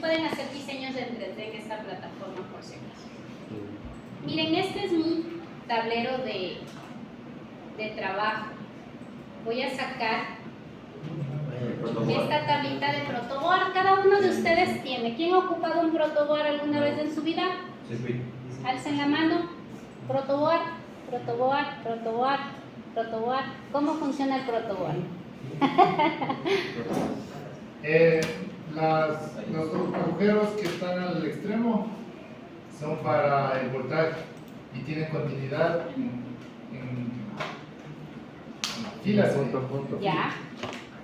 pueden hacer diseños en 3D en esta plataforma por si acaso. Miren, este es mi tablero de trabajo. Voy a sacar esta tablita de protoboard. Cada uno de ustedes tiene. ¿Quién ha ocupado un protoboard alguna vez en su vida? Sí. Alcen la mano. Protoboard, protoboard, protoboard, protoboard. ¿Cómo funciona el protoboard? Los agujeros que están al extremo son para el voltaje y tienen continuidad en filas. Ya.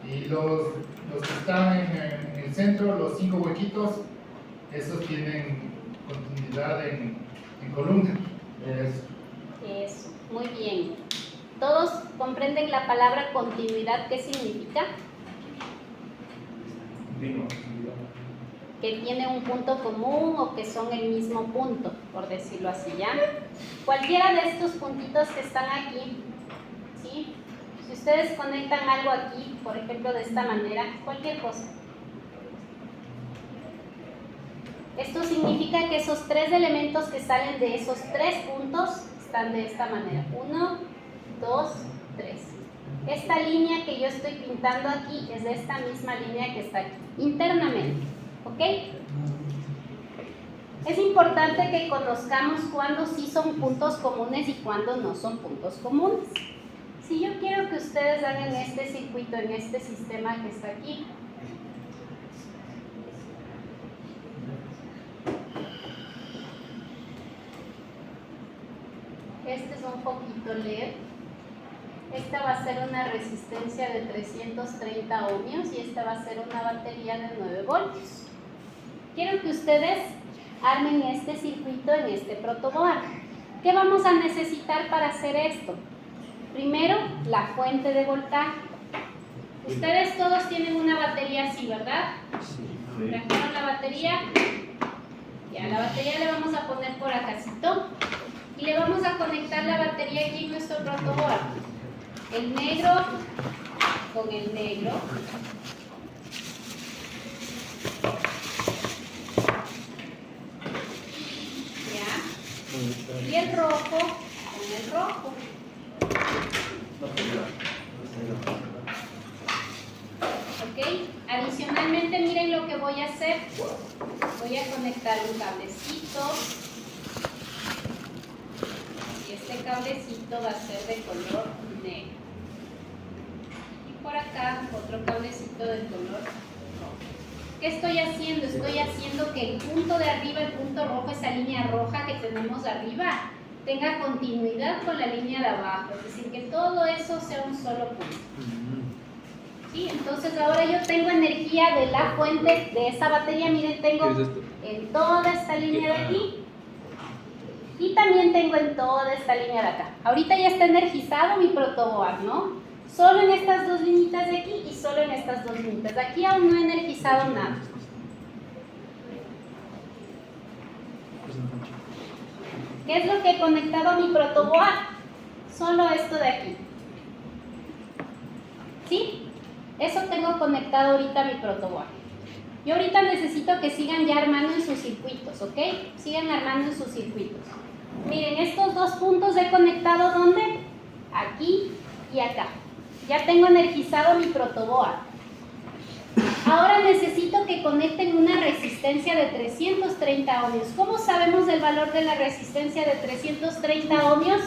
Y los que están en el centro, los 5 huequitos, esos tienen continuidad en columna. Eso, muy bien. ¿Todos comprenden la palabra continuidad? ¿Qué significa? Que tiene un punto común o que son el mismo punto, por decirlo así, ¿ya? Cualquiera de estos puntitos que están aquí, ¿sí? Si ustedes conectan algo aquí, por ejemplo, de esta manera, cualquier cosa. Esto significa que esos 3 elementos que salen de esos 3 puntos están de esta manera. 1, 2, 3. Esta línea que yo estoy pintando aquí es de esta misma línea que está aquí, internamente. ¿Ok? Es importante que conozcamos cuándo sí son puntos comunes y cuándo no son puntos comunes. Si yo quiero que ustedes hagan este circuito en este sistema que está aquí, este es un foquito LED. Esta va a ser una resistencia de 330 ohmios y esta va a ser una batería de 9 voltios. Quiero que ustedes armen este circuito en este protoboard. ¿Qué vamos a necesitar para hacer esto? Primero, la fuente de voltaje. Ustedes todos tienen una batería así, ¿verdad? ¿Trajeron la batería? Ya, la batería le vamos a poner por acácito y le vamos a conectar la batería aquí en nuestro protoboard. El negro con el negro. ¿Ya? Y el rojo con el rojo. ¿Ok? Adicionalmente, miren lo que voy a hacer. Voy a conectar un cablecito. Y este cablecito va a ser de color negro. Y por acá, otro cablecito de color rojo. ¿Qué estoy haciendo? Estoy haciendo que el punto de arriba, el punto rojo, esa línea roja que tenemos arriba, tenga continuidad con la línea de abajo. Es decir, que todo eso sea un solo punto. ¿Sí? Entonces ahora yo tengo energía de la fuente de esa batería. Miren, tengo en toda esta línea de aquí y también tengo en toda esta línea de acá. Ahorita ya está energizado mi protoboard, ¿no? Solo en estas 2 líneas de aquí y solo en estas 2 líneas. De aquí aún no he energizado nada. ¿Qué es lo que he conectado a mi protoboard? Solo esto de aquí. ¿Sí? Eso tengo conectado ahorita a mi protoboard. Yo ahorita necesito que sigan ya armando en sus circuitos, ¿ok? Sigan armando en sus circuitos. Miren, estos 2 puntos he conectado ¿dónde? Aquí y acá. Ya tengo energizado mi protoboard. Ahora necesito que conecten una resistencia de 330 ohmios. ¿Cómo sabemos el valor de la resistencia de 330 ohmios?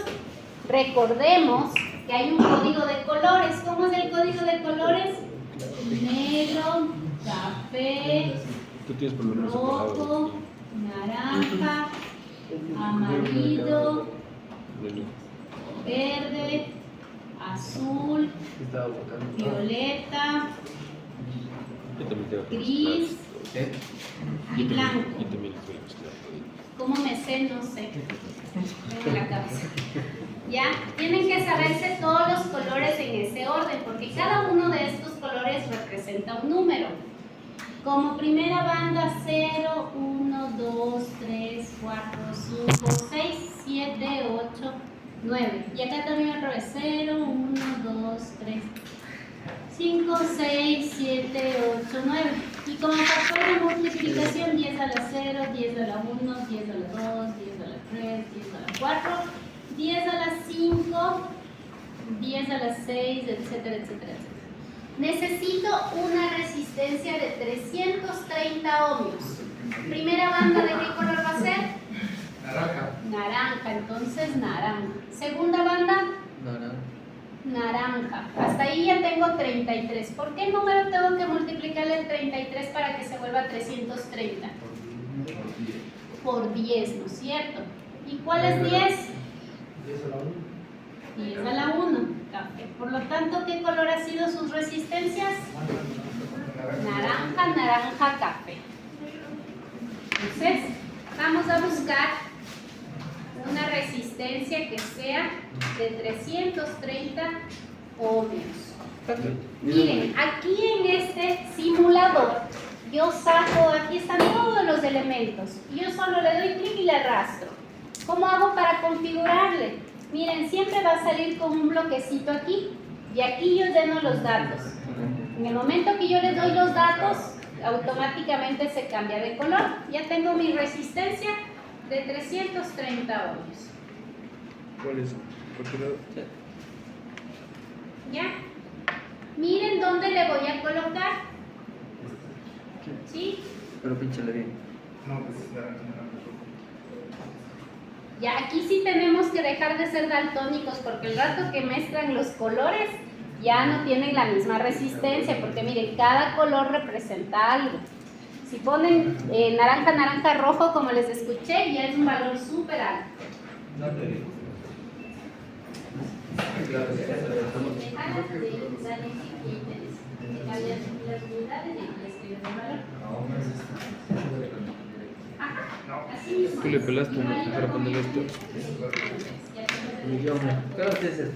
Recordemos que hay un código de colores. ¿Cómo es el código de colores? Negro, café, rojo, naranja, amarillo, verde, azul, violeta, gris y blanco. ¿Cómo me sé? No sé. Tengo en la cabeza. ¿Ya? Tienen que saberse todos los colores en ese orden, porque cada uno de estos colores representa un número. Como primera banda, 0, 1, 2, 3, 4, 5, 6, 7, 8, 9. Y acá también otra vez, 0, 1, 2, 3, 5, 6, 7, 8, 9. Y como factor de multiplicación, 10 a la 0, 10 a la 1, 10 a la 2, 10 a la 3, 10 a la 4, 10 a la 5, 10 a la 6, etcétera, etcétera, etcétera. Necesito una resistencia de 330 ohmios. Primera banda, ¿de qué color va a ser? Naranja. Naranja, entonces naranja. Segunda banda, naranja. Hasta ahí ya tengo 33. ¿Por qué número tengo que multiplicarle el 33 para que se vuelva 330? Por 10, ¿no es cierto? ¿Y cuál es 10? 10 a la 1. 10 a la 1, café. Por lo tanto, ¿qué color ha sido sus resistencias? Naranja, naranja, café. Entonces, vamos a buscar una resistencia que sea de 330 ohmios. Miren, aquí en este simulador, yo saco, aquí están todos los elementos. Y yo solo le doy clic y le arrastro. ¿Cómo hago para configurarle? Miren, siempre va a salir con un bloquecito aquí. Y aquí yo lleno los datos. En el momento que yo le doy los datos, automáticamente se cambia de color. Ya tengo mi resistencia de 330 ohmios. ¿Cuál es? ¿Por qué no? ¿Ya? Miren dónde le voy a colocar. ¿Sí? Pero pínchale bien. No, pues naranja. Ya aquí sí tenemos que dejar de ser daltónicos porque el rato que mezclan los colores ya no tienen la misma resistencia porque miren, cada color representa algo. Si ponen naranja, naranja, rojo como les escuché, ya es un valor súper alto. Así mismo. Tú le pelaste una para ponerle esto. Claro que es este.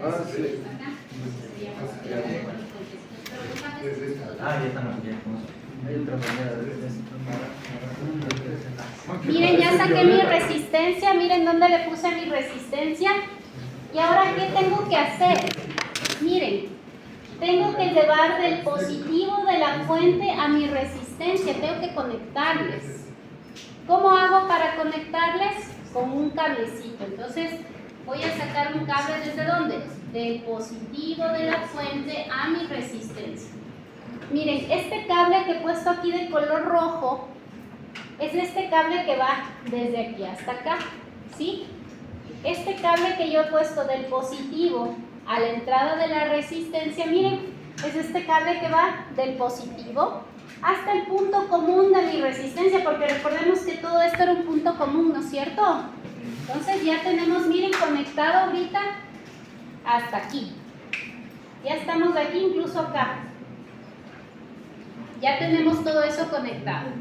Ah, sí. Ah, ya estamos bien. Hay otra manera de ver esto. Miren, ya saqué mi resistencia, miren dónde le puse mi resistencia. ¿Y ahora qué tengo que hacer? Miren, tengo que llevar del positivo de la fuente a mi resistencia, tengo que conectarles. ¿Cómo hago para conectarles? Con un cablecito. Entonces, voy a sacar un cable ¿desde dónde? Del positivo de la fuente a mi resistencia. Miren, este cable que he puesto aquí de color rojo es este cable que va desde aquí hasta acá, ¿sí? Este cable que yo he puesto del positivo a la entrada de la resistencia, miren, es este cable que va del positivo hasta el punto común de mi resistencia, porque recordemos que todo esto era un punto común, ¿no es cierto? Entonces ya tenemos, miren, conectado ahorita hasta aquí. Ya estamos de aquí incluso acá. Ya tenemos todo eso conectado.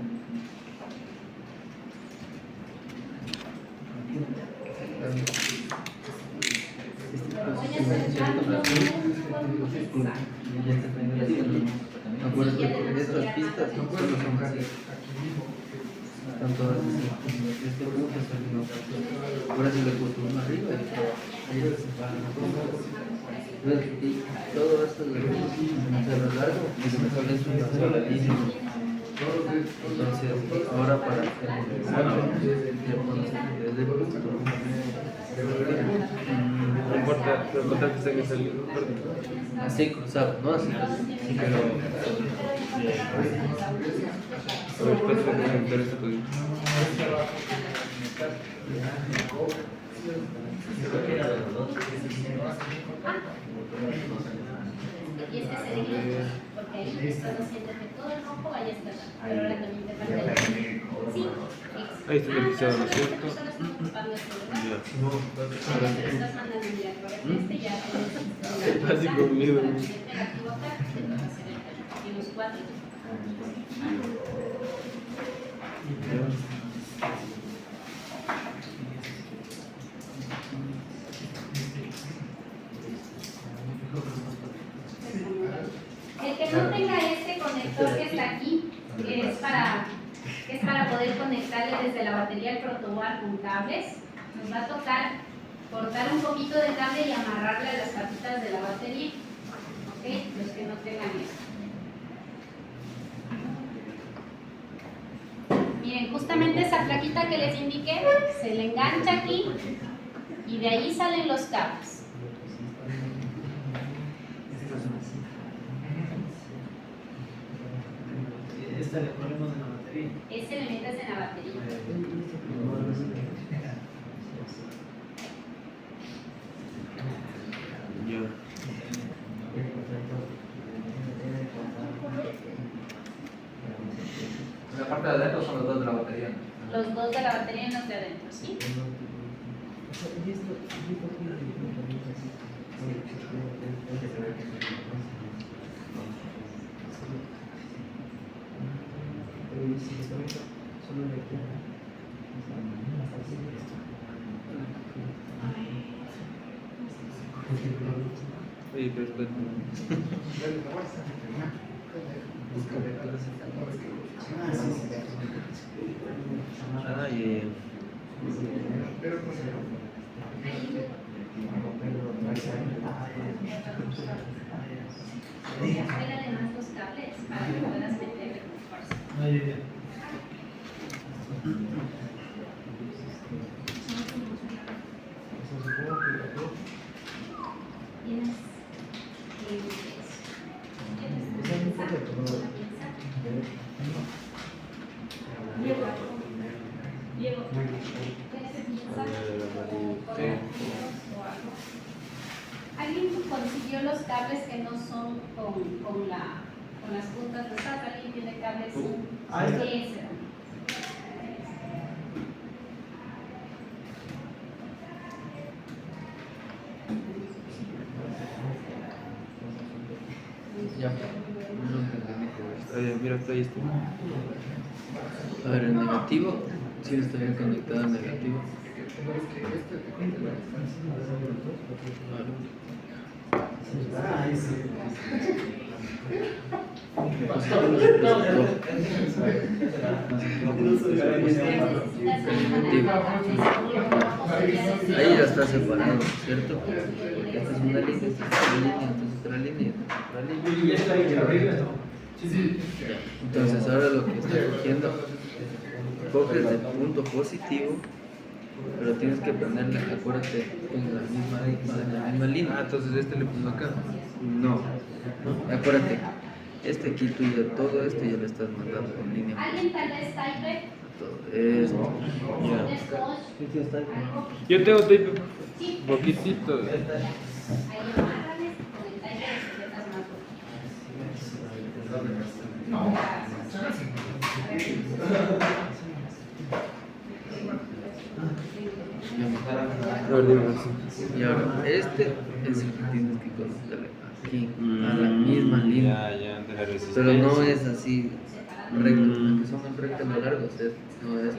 Voy a acercarlo Acuérdate, porque estas pistas no solo son así. Están todas así. Este punto es el no. Ahora sí le puso uno arriba y ahí se separan. Y todo esto de lo largo y se me sale una sola línea. Entonces, ahora para hacer le pones desde el punto. No importa, lo importante es que salga. Así cruzado, no así. Sí, pero. A ver, espera, voy a contar esto. Y este sería, porque ahí estás haciendo que todo el rojo vaya a estar, pero ahora también te falta el sí, Ahí está el iniciado, ¿no es cierto? Ahora te estás mandando a mirar por este ya tienes Así conmigo. y los cuatro. El que no tenga este conector que está aquí, que es para poder conectarle desde la batería al protoboard con cables, nos va a tocar cortar un poquito de cable y amarrarle a las patitas de la batería. ¿Ok? Los que no tengan esto. Miren, justamente esa plaquita que les indiqué se le engancha aquí y de ahí salen los cables. Esta le ponemos en la batería. Ese le metes en la batería. Ya. En la parte de adentro son los dos de la batería. Los dos de la batería y los de adentro, ¿sí? Oye, pero espera. Ah, ya. Afuera además los cables para que puedas meterle con fuerza. Tienes Diego, ¿tienes pinza? ¿Alguien consiguió los cables que no son con las puntas rosadas? ¿Alguien tiene cables? Sí, ese. Ya. No entendí. Oye, mira, ahí está. A ver, el negativo. Sí, está bien conectado al negativo. Ahí ya está separado, ¿cierto? Porque esta es una línea, esta es otra línea, esta es otra línea. Entonces ahora lo que está cogiendo, coges el punto positivo, pero tienes que ponerle, acuérdate, en la misma línea. Ah, entonces este le pongo acá. No, acuérdate, este aquí tú ya, todo esto ya le estás mandando en línea. ¿Alguien tal vez type? Todo esto. ¿Tienes Bosch? ¿Algo? Yo tengo tape Sí. poquitito. Ahí amárrales con el type de sujetas más A ver, dime así. Y ahora, este es el que tienes que conectarle aquí, a la misma línea. Ya, de la resistencia. Pero no es así recto, porque son en recto no largos, no es.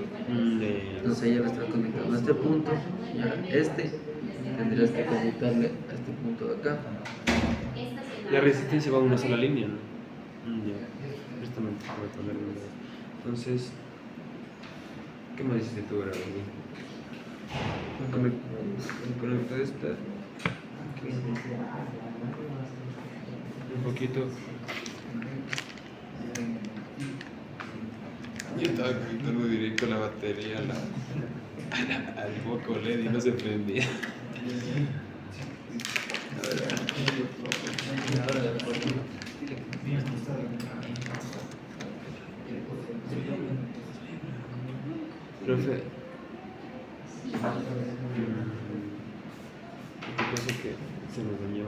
Entonces ella le está conectando a este punto, y ahora este tendrías que conectarle a este punto de acá. La resistencia va a una sola línea, ¿no? Ya. Justamente voy a ponerlo. Entonces, ¿qué me dices tú ahora? Conecto esta. Aquí. Un poquito. Yo estaba conectando directo la batería al foco LED y no se prendía. Profe, ¿qué pasa que se nos dañó?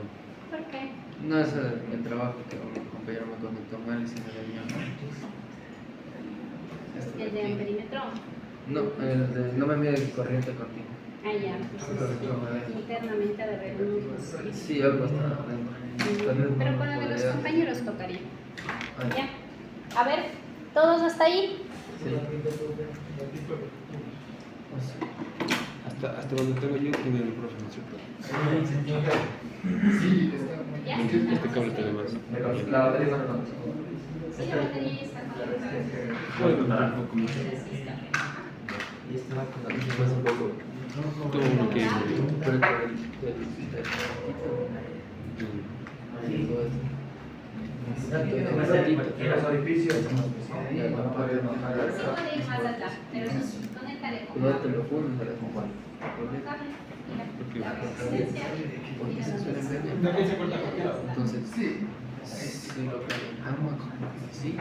¿Por qué? No es el trabajo que mi compañero me conectó mal y se me dañó. El de perímetro. No, el de, no me mide corriente continua. Ah, ya. Entonces, internamente de reunión. Sí, algo está adentro. Pero con el de los compañeros tocaría. Ah, Ya. A ver, ¿todos hasta ahí? sí. Hasta donde tengo yo tiene el profe, ¿no es cierto? Sí, está muy ¿Ya? bien. Este cable tiene más. La batería no lo Sí, la batería ya está conectada. Puedo contar un poco más. Todo uno que. Y los orificios. Ya no puede bajar. Se puede ir más atrás, pero eso sí, conéctale con Cuidado, te lo pones para comprar. cable. Mira, la resistencia. Porque eso es una enfermedad. No piense cortar cualquiera. Entonces, si lo calentamos, sí,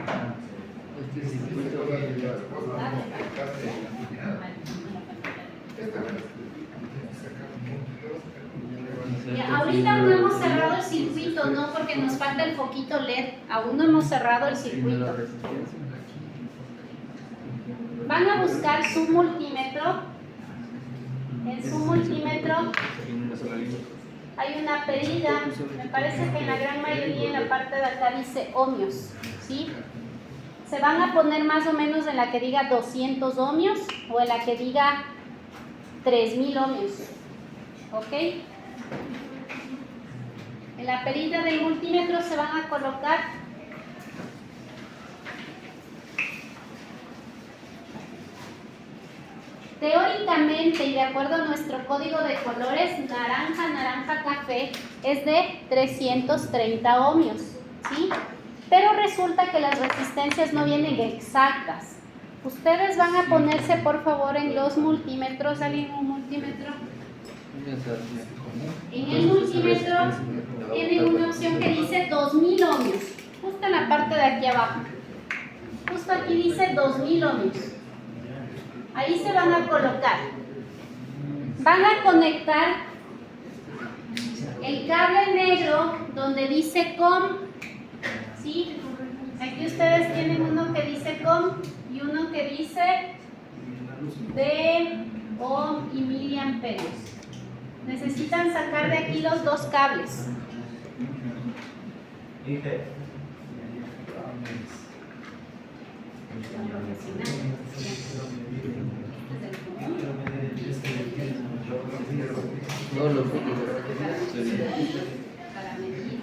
este circuito Ya, ahorita no hemos cerrado el circuito, no, porque nos falta el foquito LED. Aún no hemos cerrado el circuito. Van a buscar su multímetro. En su multímetro hay una pedida. Me parece que en la gran mayoría, en la parte de acá dice ohmios, ¿sí? Se van a poner más o menos en la que diga 200 ohmios o en la que diga 3000 ohmios, ¿ok? En la perilla del multímetro se van a colocar teóricamente y de acuerdo a nuestro código de colores, naranja, naranja, café es de 330 ohmios, ¿sí? Pero resulta que las resistencias no vienen exactas. Ustedes van a ponerse por favor en los multímetros. ¿Alguien un multímetro? En el multímetro tienen una opción que dice 2000 ohmios, justo en la parte de aquí abajo. Justo aquí dice 2000 ohmios. Ahí se van a colocar. Van a conectar el cable negro donde dice COM, ¿sí? Aquí ustedes tienen uno que dice COM y uno que dice de ohm y miliamperios. Necesitan sacar de aquí los dos cables. no lo fue. Para medir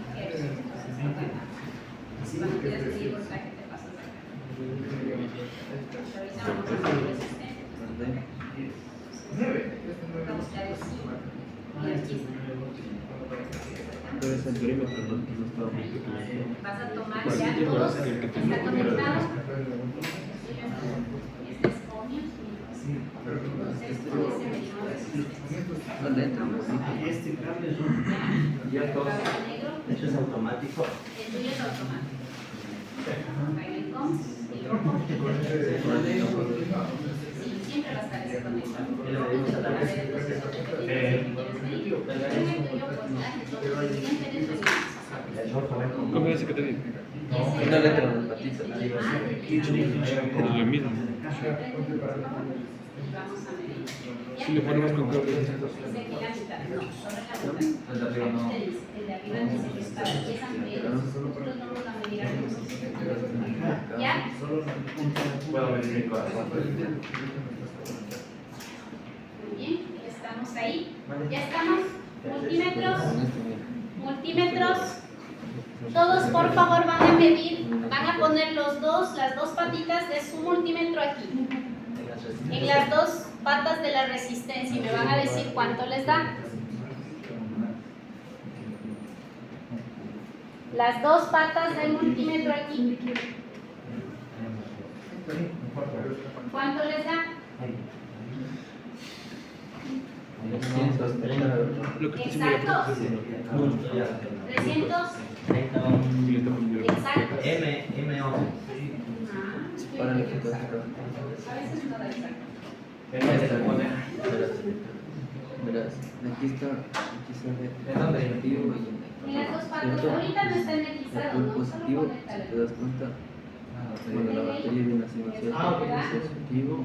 si van a querer seguir por acá, ¿qué te pasa? Revisamos la resistencia. Vamos a buscar el sí y el chiste. Pero ese perímetro no estaba muy pequeño. Vas a tomar ya todos, está conectado. Este es ohmios. Entonces, con ese medimos resistencia. Este cable es Ya todos. Esto es automático. El tuyo es automático. Ahí el COM, el rojo. Sí, siempre va a estar ese conector. Y le medimos a la vez. ¿Cómo es ese que te digo? Una letra en las patitas. Es lo mismo. Si le ponemos con cable. El de arriba dice que es para 10 amperes. Nosotros vamos a medir algunos. ¿Ya? Puedo medir mi corazón. Muy bien, estamos ahí. Ya estamos. Multímetros. Multímetros. Todos por favor van a medir, van a poner las dos patitas de su multímetro aquí. En las dos patas de la resistencia y me van a decir cuánto les da. Las dos patas del multímetro aquí. ¿Cuánto les da? Lo que Exacto. 300. Exacto. M11. Para el efecto de A veces no da exacto. verás, aquí está ¿De dónde? negativo En las dos patas. Ahorita no está y energizado, el ¿no? positivo, Solo si conéctale. te das cuenta, cuando la batería viene así vacía, positivo.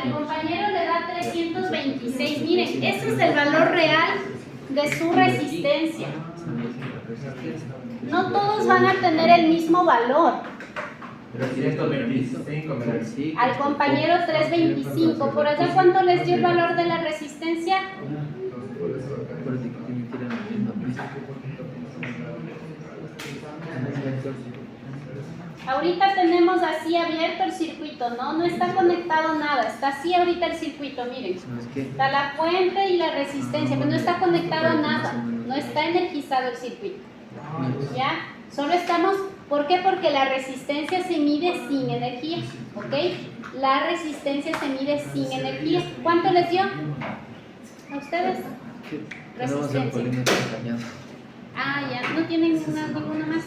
Al compañero le da 326. Miren, ese es el valor real de su resistencia. No todos van a tener el mismo valor. 325, ¿verdad? Sí, Al compañero 325. ¿Por allá cuánto les dio el valor de la resistencia? acuérdate que tiene que ir a la misma pista. Ahorita tenemos así abierto el circuito, ¿no? No está conectado nada, está así ahorita el circuito, miren. ¿Sabes qué? Está la fuente y la resistencia, pero no está conectado nada, no está energizado el circuito. ¿Ya? Solo estamos, ¿por qué? Porque la resistencia se mide sin energía, ¿ok? La resistencia se mide sin energía. ¿Cuánto les dio a ustedes? Tenemos el polímetro engañado. Ah, ya, ¿no tienen ninguna más?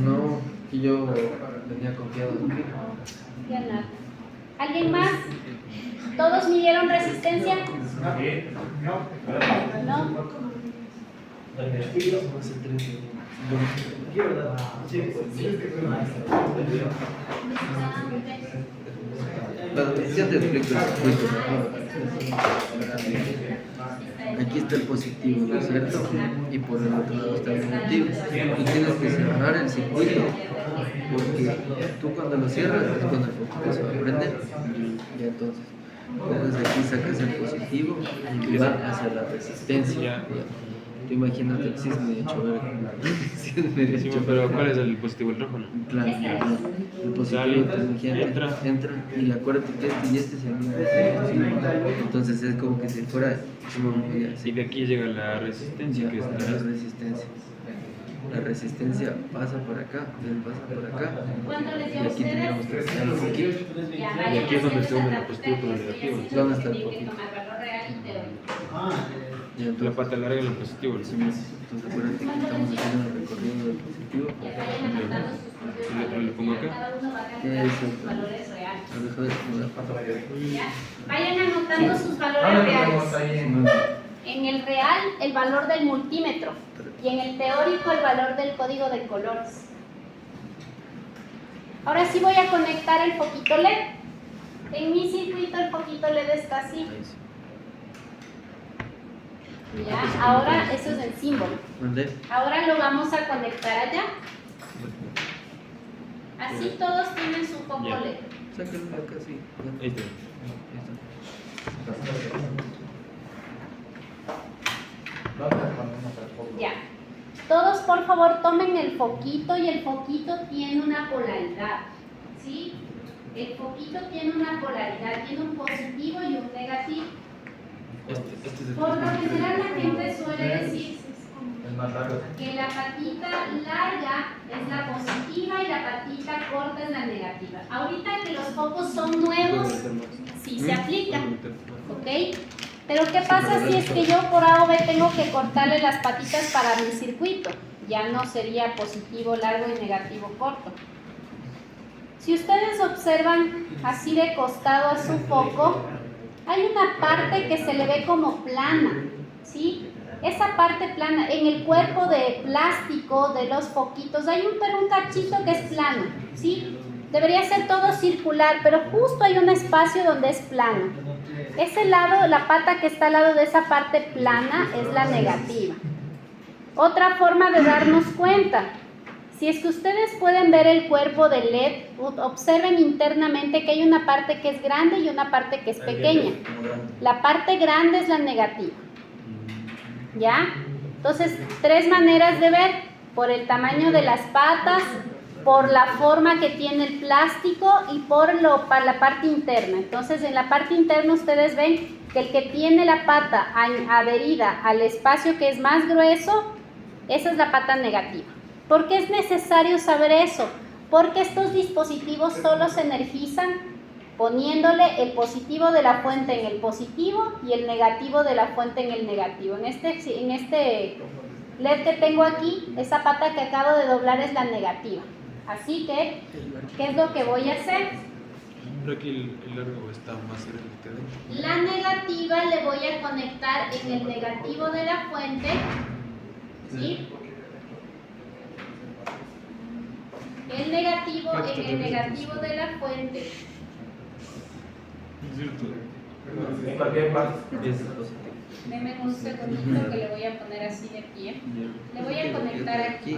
No, y yo venía confiado en que Ya nada. ¿Alguien más? ¿Todos midieron resistencia? No. Ya te explico el circuito. Aquí está el positivo, ¿no es cierto? Y por el otro lado está el negativo. Y tienes que cerrar el circuito, porque tú cuando lo cierras es cuando el foco se va a prender. Ya entonces aquí sacas el positivo y va hacia la resistencia. Tú imagínate que sí es medio chover. Sí es medio Sí, chover. pero ¿cuál es el positivo? El rojo, ¿no? Claro, el positivo, tú imagínate, entra y acuérdate que este y este es el mismo. Entonces es como que si fuera Y de aquí llega la resistencia, que es la resistencia. La resistencia pasa por acá, él pasa por acá. ¿Cuánto les Y dio a aquí ustedes? tendríamos que hacer un poquito. Ya, Y aquí es donde se unen vayan el positivo con el a negativo. ¿Dónde está el tienen que poquito? tomar valor real y teórico. Ya, La entonces, pata larga y el positivo. ¿no? entonces acuérdate que estamos haciendo el recorrido del positivo. Ya vayan anotando sus propios ¿Le pongo valores. acá? Cada uno va a calcular Eso. sus valores reales. A dejar de como la pata. ¿Ya? Vayan anotando sus valores reales. En el real, el valor del multímetro. Y en el teórico, el valor del código de colores. Ahora sí voy a conectar el foquito LED. En mi circuito el foquito LED está así. Ahí sí. ¿Ya? Ahora, eso es el símbolo. ¿Dónde? Ahora lo vamos a conectar allá. Así todos tienen su foco Ya. LED. Sácalo de acá, sí. Ahí está. Ahí está. Ya. Todos, por favor, tomen el foquito y el foquito tiene una polaridad. ¿Sí? El foquito tiene una polaridad, tiene un positivo y un negativo. Este es el Por lo general la gente suele decir Es más largo. que la patita larga es la positiva y la patita corta es la negativa. Ahorita que los focos son nuevos, sí se aplica, ¿ok? Pero ¿qué pasa si es que yo por A o B tengo que cortarle las patitas para mi circuito? Ya no sería positivo largo y negativo corto. Si ustedes observan así de costado a su foco, hay una parte que se le ve como plana, ¿sí? Esa parte plana, en el cuerpo de plástico de los foquitos hay un cachito que es plano, ¿sí? Debería ser todo circular, pero justo hay un espacio donde es plano. Ese lado, la pata que está al lado de esa parte plana es la negativa. Otra forma de darnos cuenta, si es que ustedes pueden ver el cuerpo del LED, observen internamente que hay una parte que es grande y una parte que es pequeña. La parte grande es la negativa. ¿Ya? Entonces, tres maneras de ver: por el tamaño de las patas, por la forma que tiene el plástico y por la parte interna. Entonces, en la parte interna ustedes ven que el que tiene la pata adherida al espacio que es más grueso, esa es la pata negativa. ¿Por qué es necesario saber eso? Porque estos dispositivos solo se energizan poniéndole el positivo de la fuente en el positivo y el negativo de la fuente en el negativo. En este LED que tengo aquí, esa pata que acabo de doblar es la negativa. Así que, ¿qué es lo que voy a hacer? Pero aquí el largo está más grande que dentro. La negativa le voy a conectar en el negativo de la fuente, ¿sí? El negativo en el negativo de la fuente. En cualquier parte. Ese es positivo. Deme un segundito que le voy a poner así de pie. Le voy a conectar aquí.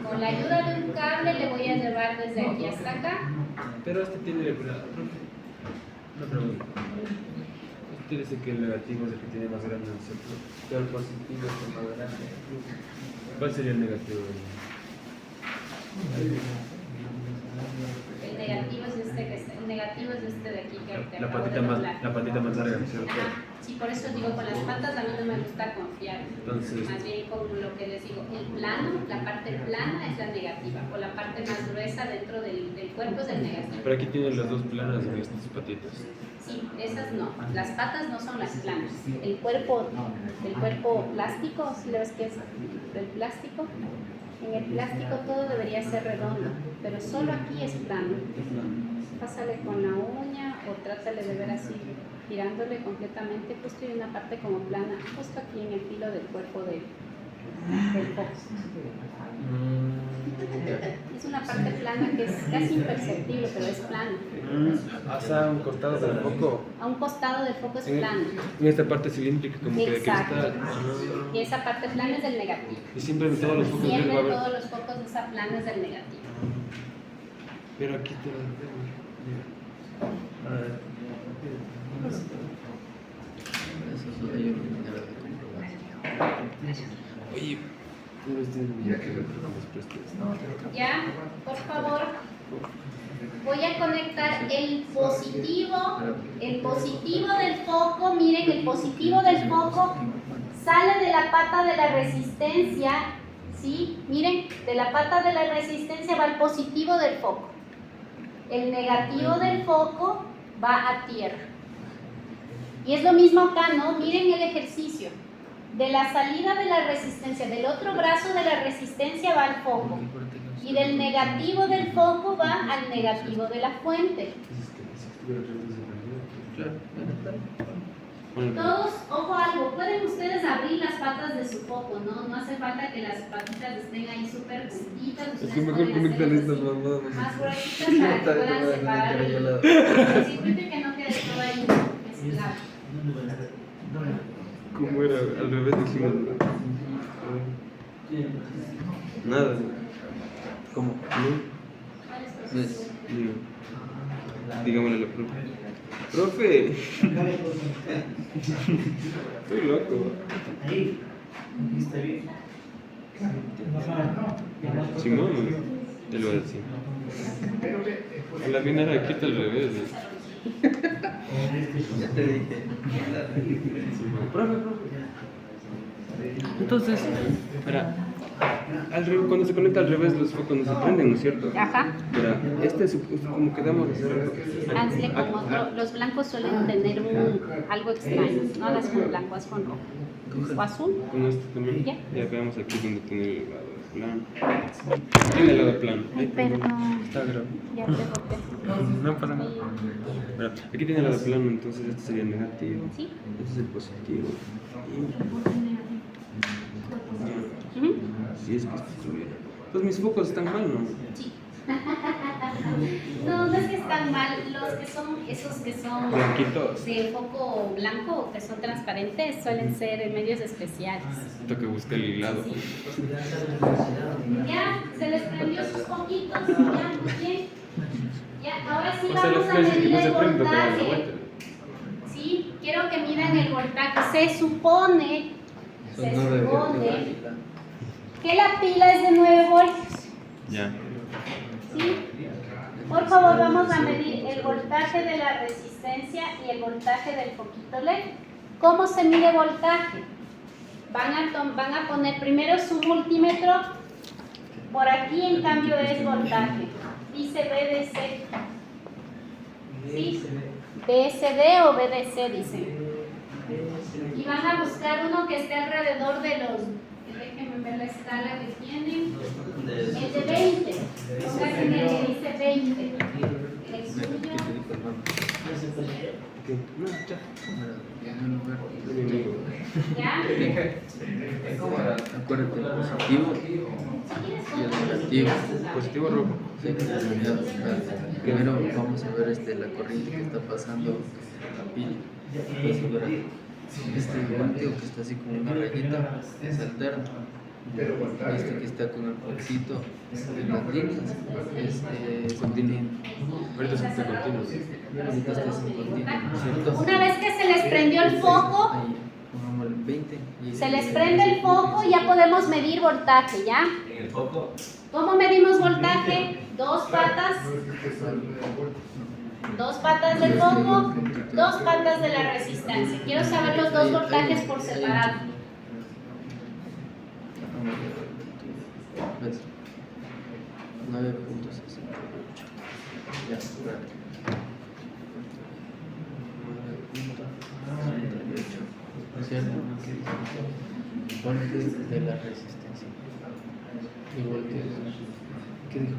Con la ayuda de un cable le voy a llevar desde aquí hasta acá. Pero este tiene una pregunta. Este dice que el negativo es el que tiene más grande el centro. Pero el positivo es el más grande. ¿Cuál sería el negativo? El negativo es este de aquí que ahorita acabo de doblar. La patita más larga, ¿cierto? Ajá. Sí, por eso digo, con las patas a mí no me gusta confiar. Entonces, Más bien como lo que les digo, el plano, la parte plana es la negativa, o la parte más gruesa dentro del cuerpo es el negativo. pero aquí tienen las dos planas en estas patitas. Sí, esas no. Las patas no son las planas. El cuerpo plástico, si lo ves que es el plástico, en el plástico todo debería ser redondo, pero solo aquí es plano. Pásale con la uña o trátale de ver así, tirándole completamente, justo hay una parte como plana, justo aquí en el filo del cuerpo del foco. Es una parte plana que es casi imperceptible, pero es plana. O sea, a un costado del foco. A un costado del foco es plano. En esta parte cilíndrica, como que de Exacto. cristal. Y esa parte plana es del negativo. Y siempre en todos los focos Siempre va a haber. todos los focos de esa plana es del negativo. Pero aquí te lo Eso solo hay una manera de comprobar. Oye, Ya, por favor, voy a conectar el positivo del foco. Miren, el positivo del foco sale de la pata de la resistencia, ¿sí? Miren, de la pata de la resistencia va el positivo del foco. El negativo del foco va a tierra. Y es lo mismo acá, ¿no? Miren el ejercicio. De la salida de la resistencia, del otro brazo de la resistencia va al foco. Y del negativo del foco va al negativo de la fuente. Todos, ojo algo, pueden ustedes abrir las patas de su foco, ¿no? No hace falta que las patitas estén ahí súper juntitas. Es que mejor conectan estas mamadas. Más gruesitas para que puedan separar el circuito y que no quede todo ahí mezclado. ¿Cómo era? Al revés dijimos. Nada. ¿Cómo? ¿No? ¿Ves? Digo. Digámosle a la profe. ¡Profe! Estoy loco. Simón, te lo voy a decir. A la final aquí está al revés. Ya te dije. Profe. Entonces, mira, cuando se conecta al revés los focos no se prenden, ¿no es cierto? Ajá. Mira, este es como que damos a hacer. Hazle como los blancos suelen tener algo extraño. No las con blanco, haz con rojo. O azul. Como este también. Ya. Ya veamos aquí donde tiene el lado plano. Tiene el lado plano. Ay, perdón. Está grave. Ya te boté. No pasa nada. Mira, aquí tiene el lado plano, entonces este sería el negativo. ¿Sí? Este es el positivo. Ujú. Si es que esto estuviera. Pues mis focos están mal, ¿no? Sí. No, no es que están mal, esos que son Blanquitos. de foco blanco, que son transparentes, suelen ser medios especiales. Tengo que buscar el hilado. Sí. Ya, se les prendió sus poquitos, ya, muy bien. Ya, ahora sí O sea, las vamos a clases que medir no se el prenden, pero la voltaje. vuelta. Sí, quiero que midan el voltaje. Se supone que la pila es de 9 voltios. Ya. ¿Sí? Por favor, vamos a medir el voltaje de la resistencia y el voltaje del foquito LED. ¿Cómo se mide voltaje? Van a poner primero su multímetro. Por aquí, en cambio, es voltaje. Dice BDC. ¿Sí? BSD o BDC, dicen. Y van a buscar uno que esté alrededor de los... Déjenme ver la escala que tienen. El de 20. Pónganse en el que dice 20. El suyo. No, ya. ¿Ya? Acuérdate, el positivo y el negativo. Positivo rojo. Sí, primero vamos a ver la corriente que está pasando en la pila. Vas a ver este voltio que está así como una rayita, es alterno. Este que está con el puntito en las líneas es continuo. Ahorita es un continuo. Ahorita este es un continuo, ¿cierto? Una vez que se les prendió el foco, Ahí, pongámosle 20. y se les prende el foco y ya podemos medir voltaje, ¿ya? El foco. ¿Cómo medimos voltaje? Dos patas. 2 patas del foco, 2 patas de la resistencia. Quiero saber los dos voltajes por separado. ¿Ves? 9.68. Ya, claro. 9.68. ¿No es cierto? Voltajes de la resistencia. Igual que... ¿Qué dijo?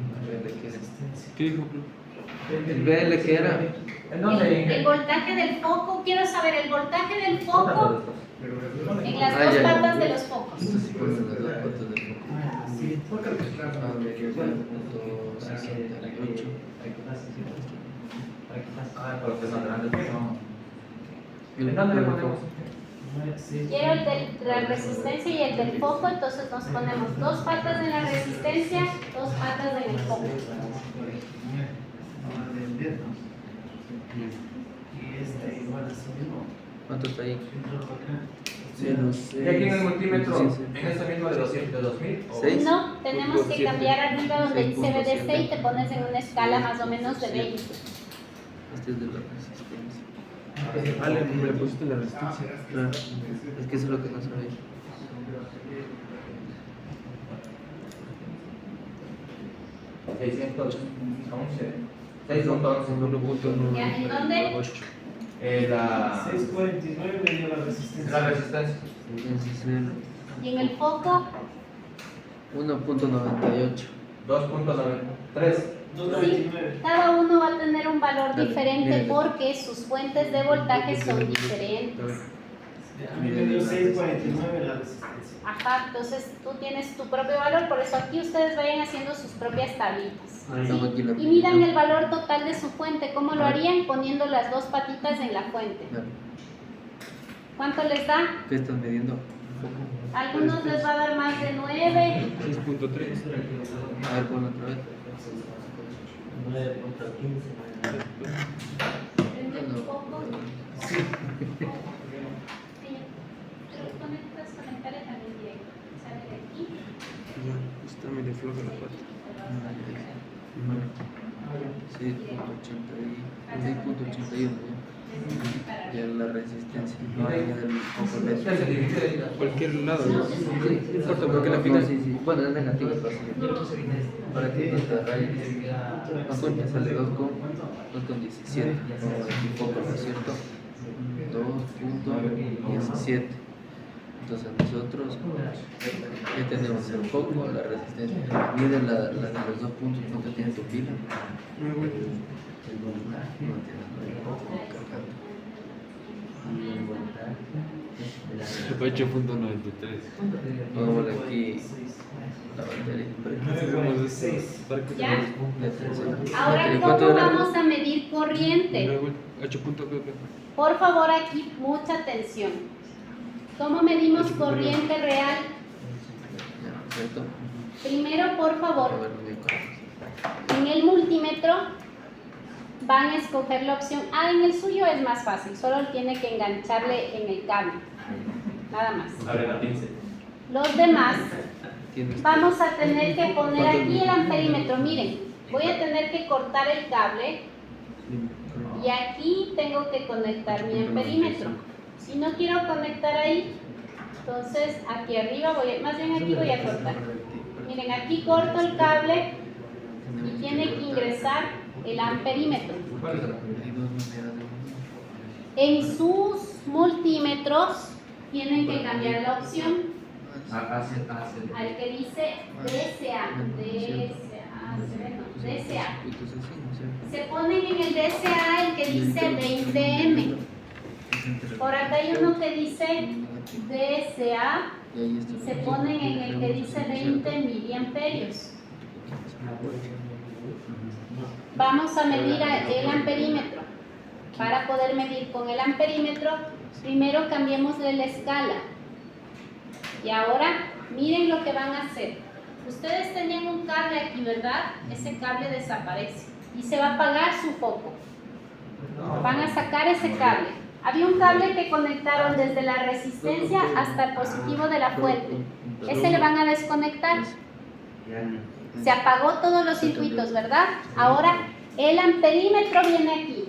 ¿Qué dijo? El BL que era. ¿En dónde? El voltaje del foco, quiero saber el voltaje del foco en las Ah, dos ya, ya. patas de los focos. Esto sí ponen las dos patas del foco. Sí, porque .68. Ah, porque es más grande. ¿En ¿En dónde le ponemos? Quiero el de la resistencia y el del foco, entonces nos ponemos 2 patas en la resistencia, 2 patas en el foco. ¿Cuánto está ahí? Y aquí en el multímetro, en ese mismo de 2000. ¿O? 6. No, tenemos que cambiar arriba donde dice BDC y te pones en una escala más o menos de 20. Este es de la resistencia. Ah, le pusiste la resistencia. Claro. Es que eso es lo que no sabía. ¿Ya? ¿En dónde? 8. La 649 me dio la resistencia. la resistencia. Entonces, Y en el foco, 1.98. 2.93. sí, 299. cada uno va a tener un valor Dale, diferente mírale. porque sus fuentes de voltaje son diferentes. A mí me dio 649 la resistencia. Ajá, entonces tú tienes tu propio valor, por eso aquí ustedes vayan haciendo sus propias tablitas. Tengo aquí la Y midan el valor total de su fuente. ¿Cómo lo harían? Poniendo las 2 patitas en la fuente. Claro. ¿Cuánto les da? ¿Qué estás midiendo? A algunos les va a dar más de 9. 6.3. A ver, ponlo otra vez. 9.15. Prende un poco. Sí. Pero conectarle también directo. Sale de aquí. Ya, está medio floja la pata. Sí, 6.81 ya. Ya la resistencia. No hay del foco de Ya se divide. Cualquier lado, ¿no? Sí, No importa, porque la final. Sí, sí. Bueno, es negativo. Para que no te rayes. ¿Cuánto me sale? 2.17. El foco, ¿no es cierto? 2.17. Entonces nosotros ya tenemos el foco, la resistencia. Mide la de los 2 puntos, ¿cuánto tiene tu pila? Muy bueno. No tiene cargando. 8.93. Pongámosle aquí la batería. 9.6. Para que ¿Ya? Entonces, Ahora, ¿cuánto ¿cómo era? vamos a medir corriente? 8. Por favor, aquí mucha atención. ¿Cómo medimos corriente real? Ya, ¿cierto? Primero, por A favor, ver, muy bien. en el multímetro van a escoger la opción A. En el suyo es más fácil, solo tiene que engancharle en el cable. Nada más. Abre la pince. Los demás Tienes vamos a tener que poner aquí el amperímetro. Miren, voy a tener que cortar el cable y aquí tengo que conectar mi amperímetro. Si no quiero conectar ahí, entonces aquí arriba más bien aquí voy a cortar. Miren, aquí corto el cable y tiene que ingresar el amperímetro. En sus multímetros tienen que cambiar la opción al que dice DSA. Se ponen en el DSA el que dice 20M. Por acá hay uno que dice DSA y se ponen en el que dice 20 miliamperios. Vamos a medir el amperímetro. Para poder medir con el amperímetro, primero cambiémosle la escala. Y ahora, miren lo que van a hacer. Ustedes tenían un cable aquí, ¿verdad? Ese cable desaparece y se va a apagar su foco. Van a sacar ese cable. Había un cable que conectaron desde la resistencia hasta el positivo de la fuente. Ese le van a desconectar. Se apagó todos los circuitos, ¿verdad? Ahora El amperímetro viene aquí.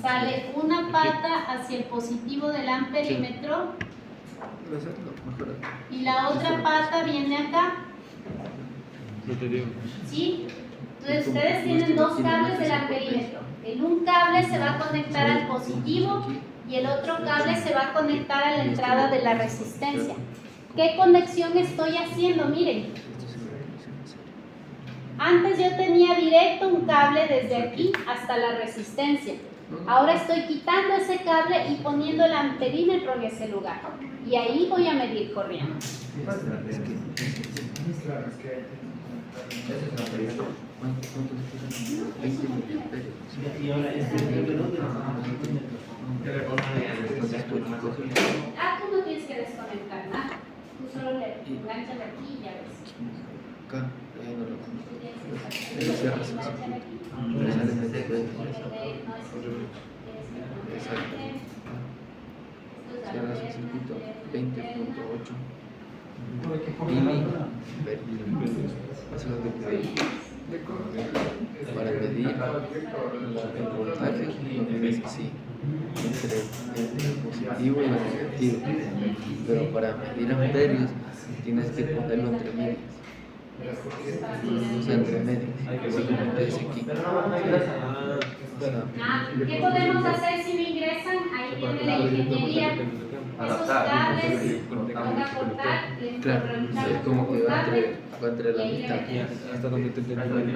Sale una pata hacia el positivo del amperímetro y la otra pata viene acá. No te digo. ¿Sí? Entonces ustedes tienen dos cables del amperímetro. El un cable se va a conectar al positivo y el otro cable se va a conectar a la entrada de la resistencia. ¿Qué conexión estoy haciendo? Miren. Antes yo tenía directo un cable desde aquí hasta la resistencia. Ahora estoy quitando ese cable y poniendo el amperímetro en ese lugar. Y ahí voy a medir corriente. Y ahora este ¿dónde lo Ah, tú no tienes que desconectar nada. Tú solo le enganchas aquí y ya ves. Acá, ahí no lo Tú tienes que Pero cierras así. enganchar aquí. Le sale desde aquí. Exacto. Cierras el circuito 20.8 mili para medir el voltaje, es así, entre el positivo y el negativo, pero para medir amperios tienes que ponerlo entre medias. O sea, entre medias, así como ves aquí. ¿Qué podemos hacer si no ingresan? Ahí viene la ingeniería. Esos cables van a cortar, Claro, es como que va entre la mitad. Hasta donde te entendí.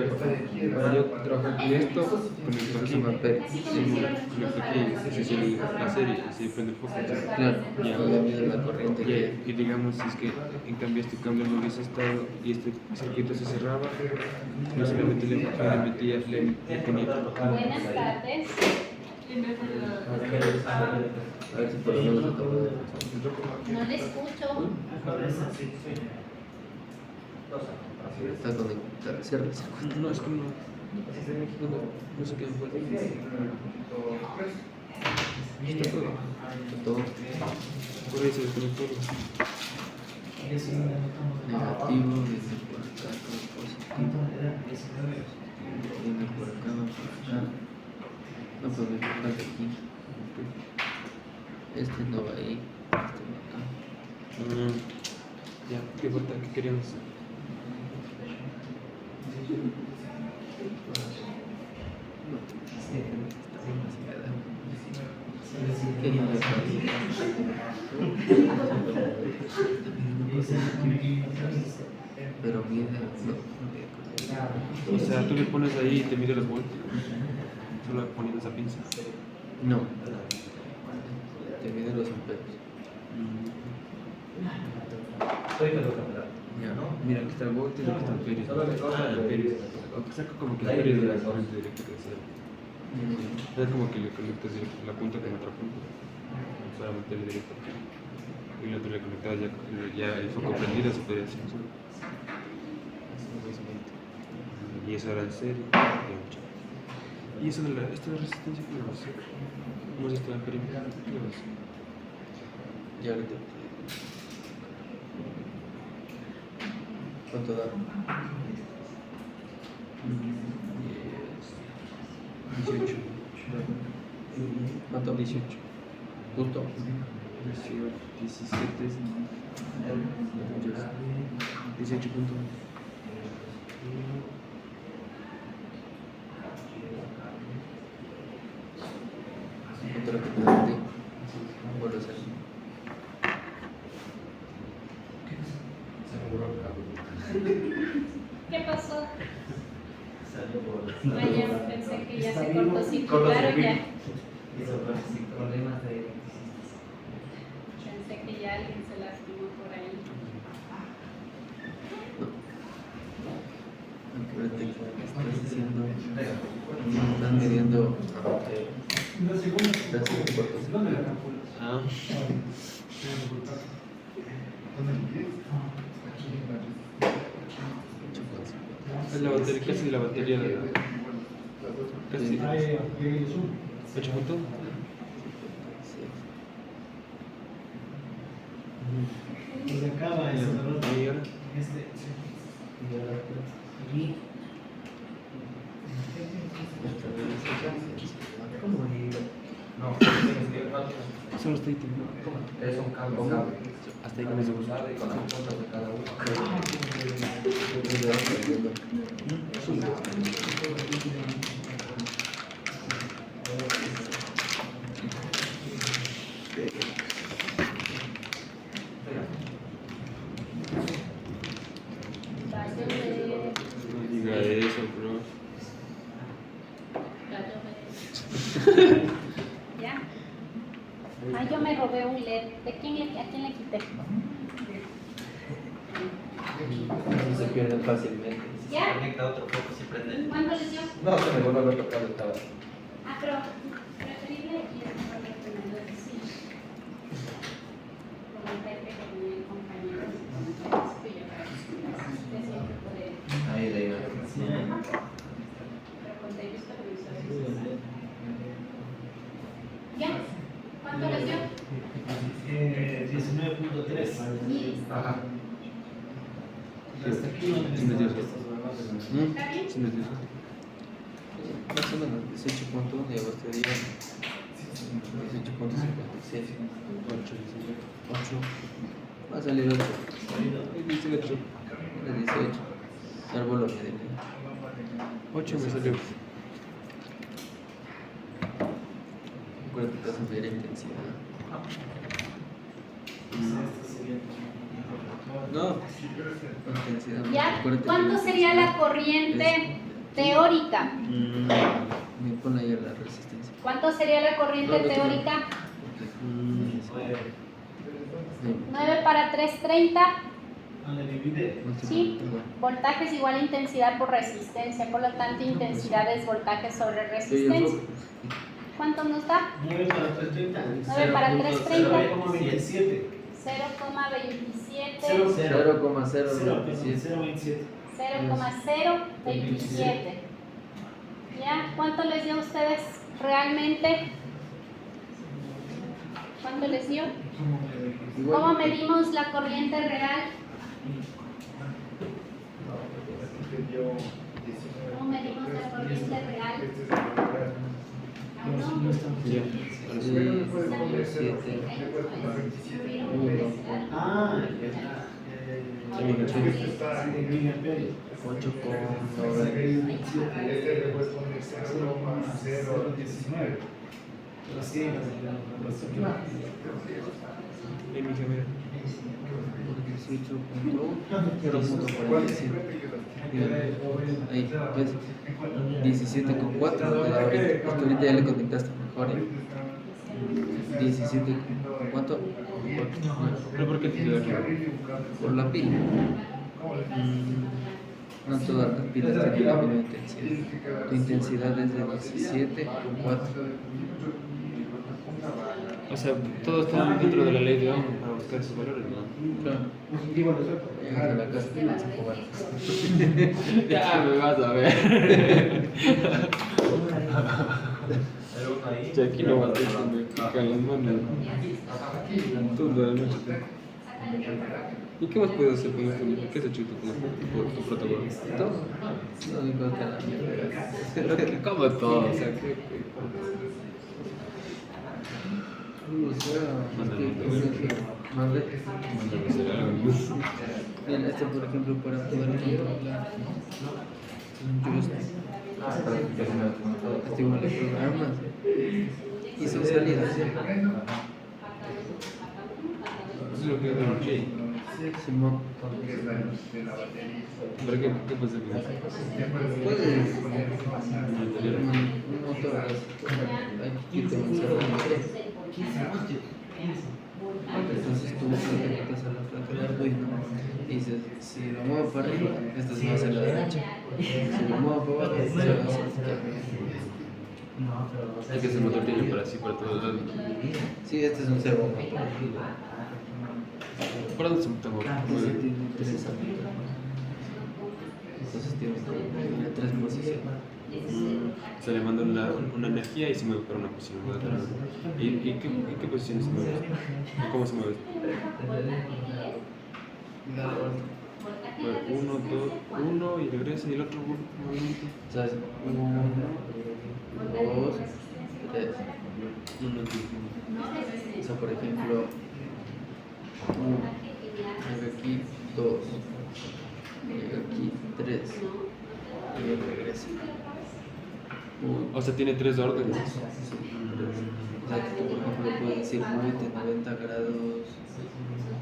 Yo trabajo con esto, conecto aquí. Eso me apena. así como hicieron los Conecto para aquí, si sigue la serie, si prende el foco. Claro, ya mide la corriente que Y digamos, si es que en cambio este cambio no hubiese estado y este circuito se cerraba, yo solamente le metía, le ponía. Buenas tardes. a ver si por lo menos lo tomo. No le escucho. Está conectado, cierra el circuito. No, es que no sé qué fue. Está todo. Está todo Por ahí se desconectó. negativo, viene por acá, todo positivo, viene por acá, va por acá. No, pues me falta aquí. Este no va ahí, este va acá. Ya, ¿qué falta? ¿Qué queríamos? ¿Qué no me pero mide, O sea, tú le pones ahí y te mide los voltios. Solo poniendo esa pinza. no, te mide los amperios. Ya, mira, aquí está el voltio y aquí está el amperios. Amperios. Saca como que el amperios de la corriente directa que sea. Es como que le conectas la punta con otra punta. Para meterle directo aquí. Y el otro le conectabas ya el foco prendido, se podía hacer solo. Y eso era en serie. Y eso de esta resistencia, ¿qué lo hace? ¿Cómo es esto del perímetro? ¿Qué lo hace? Ya ahorita. ¿Cuánto da? 18. ¿Cuánto? 18. Punto. 17. 18 puntos. ¿Cuánto era que te da a ti? Vuelve a ser. ¿Qué pasó? Vaya, pensé que ya se cortocircuitaron ya. Pensé que ya alguien se lastimó por ahí. Acuérdate que estás diciendo, están midiendo estás en cortocircuito. Ah. Es la batería, casi la batería de la. Casi. 8 puntos. Pues acaba el cerrador. Ahí ahora. Este. Y ahora aquí. No, tienes que Solo está ahí, tío. es un cable. Hasta ahí con eso. Y con las puntas de cada uno. No diga eso, bro. ¿Ya? Ah, yo me robé un LED. ¿A quién le quité? Se pierden fácilmente. ¿Ya? Conecta otro poco si prende. ¿Cuánto les dio? No, se me volvió el otro cable, estaba. Ah, pero preferible y es mejor que primero sí. Con el jefe, con mi compañero, que yo para que siempre puede. Ahí, de ahí. Pero con Davis también se hace. ¿Ya? ¿Cuánto les dio? 19.3. Ajá. Sí me dio eso. ¿Está bien? Sí me dio eso. Más o menos 18.1 y agosto de 18.57. 8. Va a salir 8. 18. De 18. Árbol lo medio. 8 me salió. Acuérdate que vas a ver intensidad. No, intensidad. ¿Ya? Acuérdate ¿Cuánto que- sería la corriente teórica? Me pone ahí la resistencia. ¿Cuánto sería la corriente No, no, teórica? Sí. 9 para 330. No sé Sí. cuánto. Voltaje es igual a intensidad por resistencia. Por lo tanto, intensidad es voltaje sobre Sí, el resistencia. foco. ¿Cuánto nos da? 9 para 330. 9 para 330. 0,27. 0,27. 0,027. 0,027. ¿Ya? ¿Cuánto les dio a ustedes realmente? ¿Cuánto les dio? Igual. ¿Cómo medimos la corriente real? ¿Cómo medimos la corriente real? Ya. Sí, 7. Ah, 8 con 0,019. Ahí mi hija, mira. 18.1. Ahí, ¿ves? 17,4. Ahorita ya le conectaste mejor. 17 con ¿cuánto? ¿Pero por qué te dio arriba? Por la pila. No todas las pilas tienen la misma intensidad. Tu intensidad es de 17,4. O sea, todos están dentro de la ley de Ohm para buscar esos valores, ¿no? Claro. Llegas a la casa y te vas a jugar. Ya me vas a ver. Ya aquí no vas a ver, me cagan las manos. Tú lo de noche. ¿Y qué más puedes hacer con esto? ¿Qué has hecho tú con tu protagonista? ¿Todo? Lo único que la mierda. ¿Cómo todo? O sea, ¿qué? O sea, Mándale un Mande. Mándame hacer algo. Mira, este por ejemplo para poder controlar un joystick. Este igual le programas y son salidas. Eso es lo que es un J. Simón. ¿Pero qué pasa con eso? Puedes un motor aquí te va a encerrar. Entonces tú te conectas a la placa de Arduino y dices, si lo muevo para arriba, esto se va a hacer a la derecha. Si lo muevo para abajo, esto se va a hacer a la izquierda. Es que ese motor tiene para así, para todos lados. Sí, este es un servo motor. ¿Para dónde se me tengo? Este tiene 3 amperes. Entonces tiene 3 posiciones. Se le manda una energía y se mueve para una posición u otra. ¿Y qué posición se mueve? ¿Y cómo se mueve? Uno y regresa y el otro movimiento. ¿Sabes? 1, 2, 3. No lo entiendo. No O resistencia. sea, por ejemplo, llega aquí 2, llega aquí 3 y regresa. O sea, tiene 3 órdenes. O sea, que tú, por ejemplo, puedes decir muévete 90 grados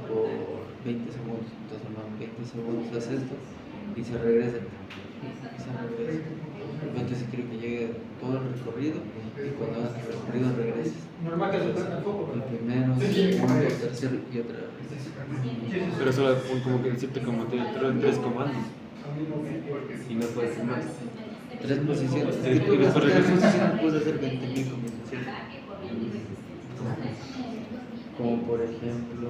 por 20 segundos. Entonces, en 20 segundos haces esto y se regresa. Entonces, quiero que llegue todo el recorrido y cuando hagas el recorrido regreses. Normal que se prenda el foco. El primero, segundo, tercero y otra vez. Pero solo como que decirte como tiene 3 comandos. Y no puedes hacer más. 3 posiciones. Sí, Tú y después en 3 regresas. posiciones puedes hacer 20.000 combinaciones. Como por ejemplo.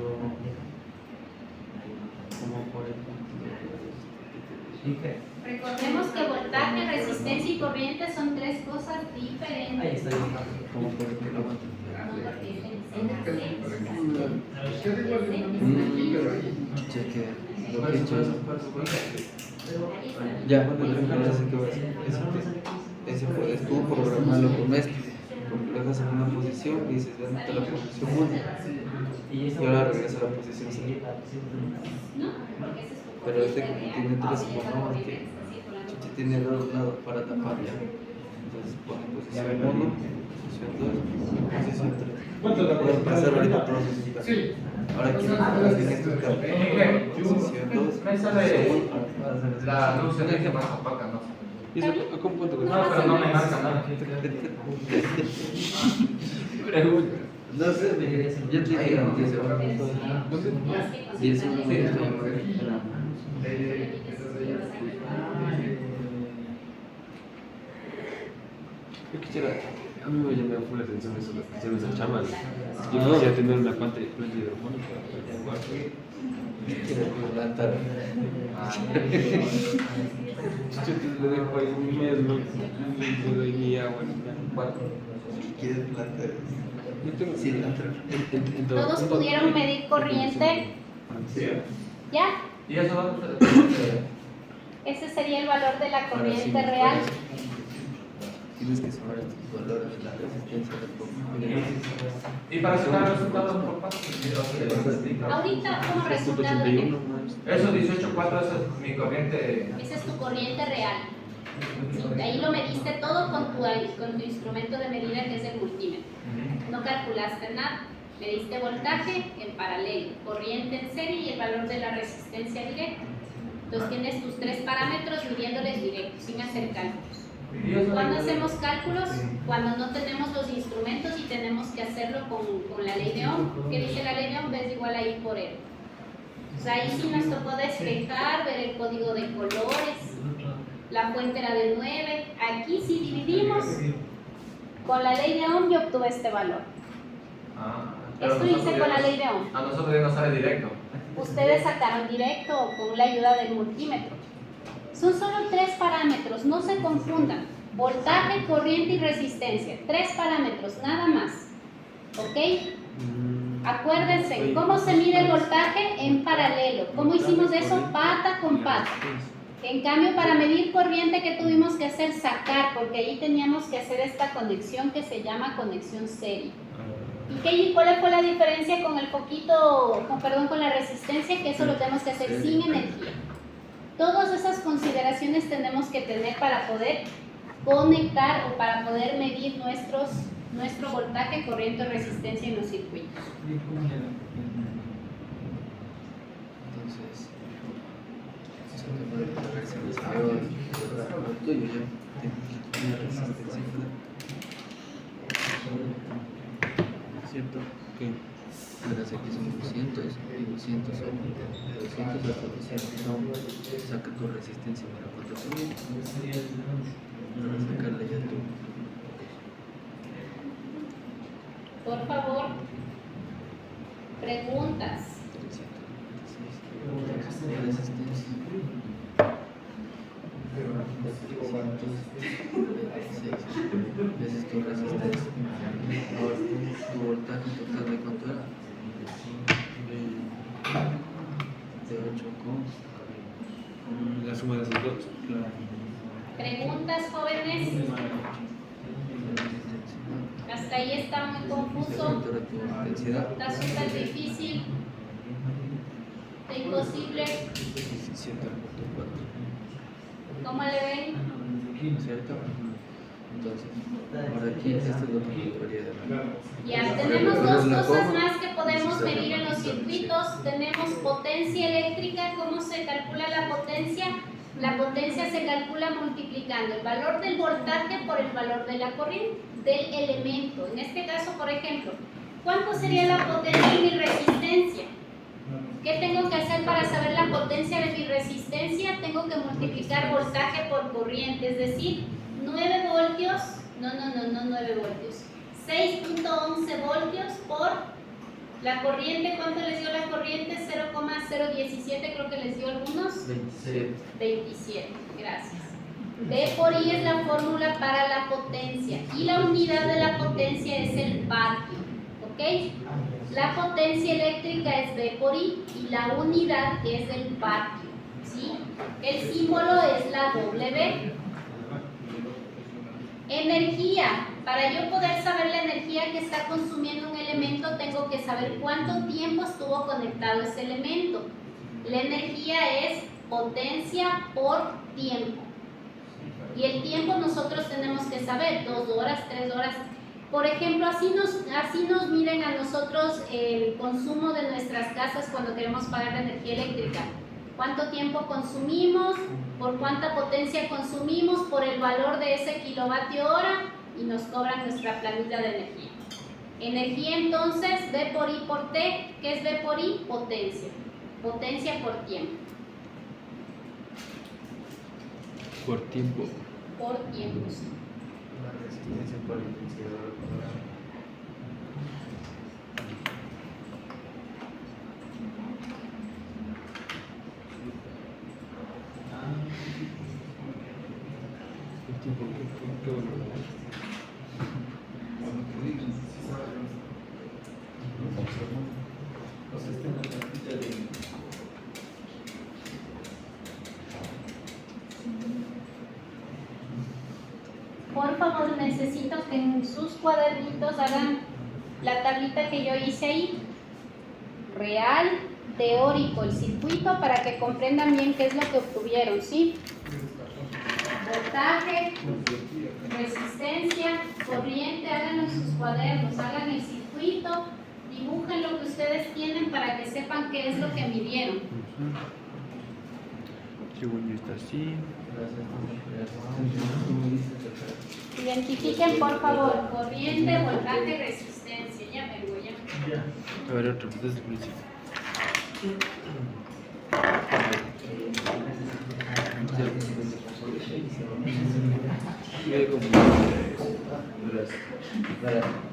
Recordemos que voltaje, resistencia y corriente son tres cosas diferentes. Ahí está. Como por ejemplo. Cheque. Lo que he hecho es. Ya, bueno, ahora sí que va a ser. Ese puedes tú programarlo con esto. Porque lo dejas en una posición y dices, vete a la posición 1. Y ahora regresa a la posición 0. Pero este como tiene 3 comandos que Chichi tiene 2 lados para tapar ya. Entonces pone posición 1, posición 2, posición 3. Puedes pasar ahorita todos esos casos. Sí. Ahora quiero que en estos casos. Posición 2, Me sale la luz posición energía más opaca, no sé. ¿Y eso cómo cuánto cuesta? No, pero no me marca nada. Pregunta. No sé, yo te digo 10 segundos. 10 segundos. Yo quisiera, a mí me llama full la atención eso, las cuestiones del chamán. Yo quisiera tener una planta hidropónica. Quiero plantar. Yo te le dejo ahí un mes, ¿no? Le doy mi agua, ¿Quieres plantar? Yo tengo cilantro. Todos pudieron medir corriente. ¿Ya? Y eso va a ser. Ese sería el valor de la Ahora sí, corriente real. Tienes que sumar estos valores de la resistencia del foco. Y para sacar los resultados por paso. Ahorita como resultado, Eso 18.4 es mi corriente. esa es tu corriente real. Sí, ahí lo mediste todo con tu instrumento de medida que es el multímetro. No calculaste nada. Mediste voltaje en paralelo, corriente en serie y el valor de la resistencia directa. Entonces tienes tus 3 parámetros midiéndoles directo, sin hacer cálculos. ¿Cuándo hacemos cálculos? Cuando no tenemos los instrumentos y tenemos que hacerlo con la ley de Ohm. ¿Qué dice la ley de Ohm? B es igual a I por R. O sea, ahí sí nos tocó despejar, ver el código de colores. La fuente era de 9. Aquí sí dividimos. Con la ley de Ohm yo obtuve este valor. Esto hice con la ley de Ohm. A nosotros ya nos sale directo. Ustedes sacaron directo o con la ayuda del multímetro. Son solo 3 parámetros, no se confundan. Voltaje, corriente y resistencia. 3 parámetros, nada más. ¿Ok? Acuérdense, ¿cómo se mide el voltaje? En paralelo. ¿Cómo hicimos eso? Pata con pata. En cambio, para medir corriente, ¿qué tuvimos que hacer? Sacar, porque ahí teníamos que hacer esta conexión que se llama conexión serie. ¿Y cuál fue la diferencia con el foquito, con la resistencia? Que eso lo tenemos que hacer sin energía. Todas esas consideraciones tenemos que tener para poder conectar o para poder medir nuestro voltaje, corriente o resistencia en los circuitos. Entonces, lo tuyo ya tiene resistencia, ¿cierto? ¿Qué? Verás, aquí son 200 y 200 son 200 hasta 200. No, saca tu resistencia, mira cuánto son. Para sacarle ya tú. Por favor, preguntas. 326 resistencia. 226 veces tu resistencia. Ahora tu voltaje total de cuánto era? De 8 con La suma de esos dos. Preguntas, jóvenes. resistencia. La Hasta ahí está muy confuso. Intensidad. Está súper difícil. Está imposible. 17.4. ¿Cómo le ven? ¿Cierto? Entonces, ahora aquí esto es lo que debería de ver. Ya, tenemos dos cosas más que podemos medir en los circuitos. Tenemos potencia eléctrica. ¿Cómo se calcula la potencia? La potencia se calcula multiplicando el valor del voltaje por el valor de la corriente, del elemento. En este caso, por ejemplo, ¿cuánto sería la potencia de mi resistencia? ¿Qué tengo que hacer para saber la potencia de mi resistencia? Tengo que multiplicar voltaje por corriente, es decir, 9 voltios, no 9 voltios, 6.11 voltios por la corriente. ¿Cuánto les dio la corriente? 0,017, creo que les dio algunos. 27, gracias. V por I es la fórmula para la potencia y la unidad de la potencia es el vatio, ¿ok? La potencia eléctrica es V por I y la unidad es el vatio, ¿sí? El símbolo es la W. Energía. Para yo poder saber la energía que está consumiendo un elemento, tengo que saber cuánto tiempo estuvo conectado ese elemento. La energía es potencia por tiempo. Y el tiempo nosotros tenemos que saber, 2 horas, 3 horas. Por ejemplo, así nos miden a nosotros el consumo de nuestras casas cuando queremos pagar la energía eléctrica. ¿Cuánto tiempo consumimos? ¿Por cuánta potencia consumimos? Por el valor de ese kilovatio hora y nos cobran nuestra planilla de energía. Energía entonces, V por I por T. ¿Qué es V por I? Potencia. Potencia por tiempo. Por tiempo. Por tiempo, sí. La resistencia por intensidad. El tiempo, qué bueno. Por favor, necesito que en sus cuadernitos hagan la tablita que yo hice ahí. Real, teórico, el circuito, para que comprendan bien qué es lo que obtuvieron, ¿sí? Voltaje, resistencia, corriente, háganlo en sus cuadernos, hagan el circuito, dibujen lo que ustedes tienen para que sepan qué es lo que midieron. Según yo está así. Identifiquen por favor corriente, voltaje, resistencia. Ya vengo, ya. A ver, otro, desde el principio.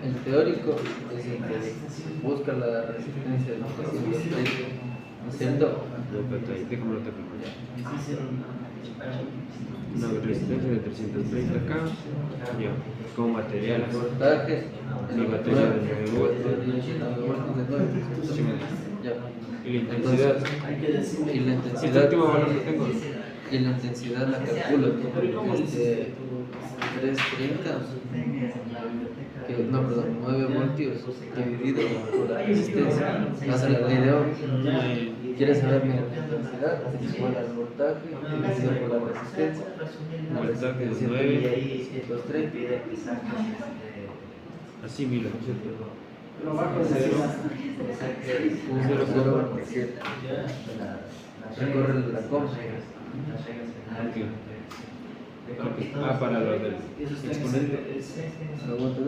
El teórico es el que busca la resistencia del paciente, ¿no es cierto? No, pero ahí, déjame lo tengo. Una resistencia de 330 K. Ya, como material. El voltaje, Mi batería de 9 voltios. Sí, ya. y la intensidad. Y la Este intensidad, último valor que tengo. y la intensidad la calculo, 330, no, perdón, 9 voltios dividido por la resistencia. Más la ley de Ohm. ¿Quieres saber mi intensidad? Es igual al voltaje dividido por la resistencia. Voltaje de 9. 230. Así, mira, ¿no es cierto? 0,7. Recorre la compra. Ah, para lo del exponente. Aguanta,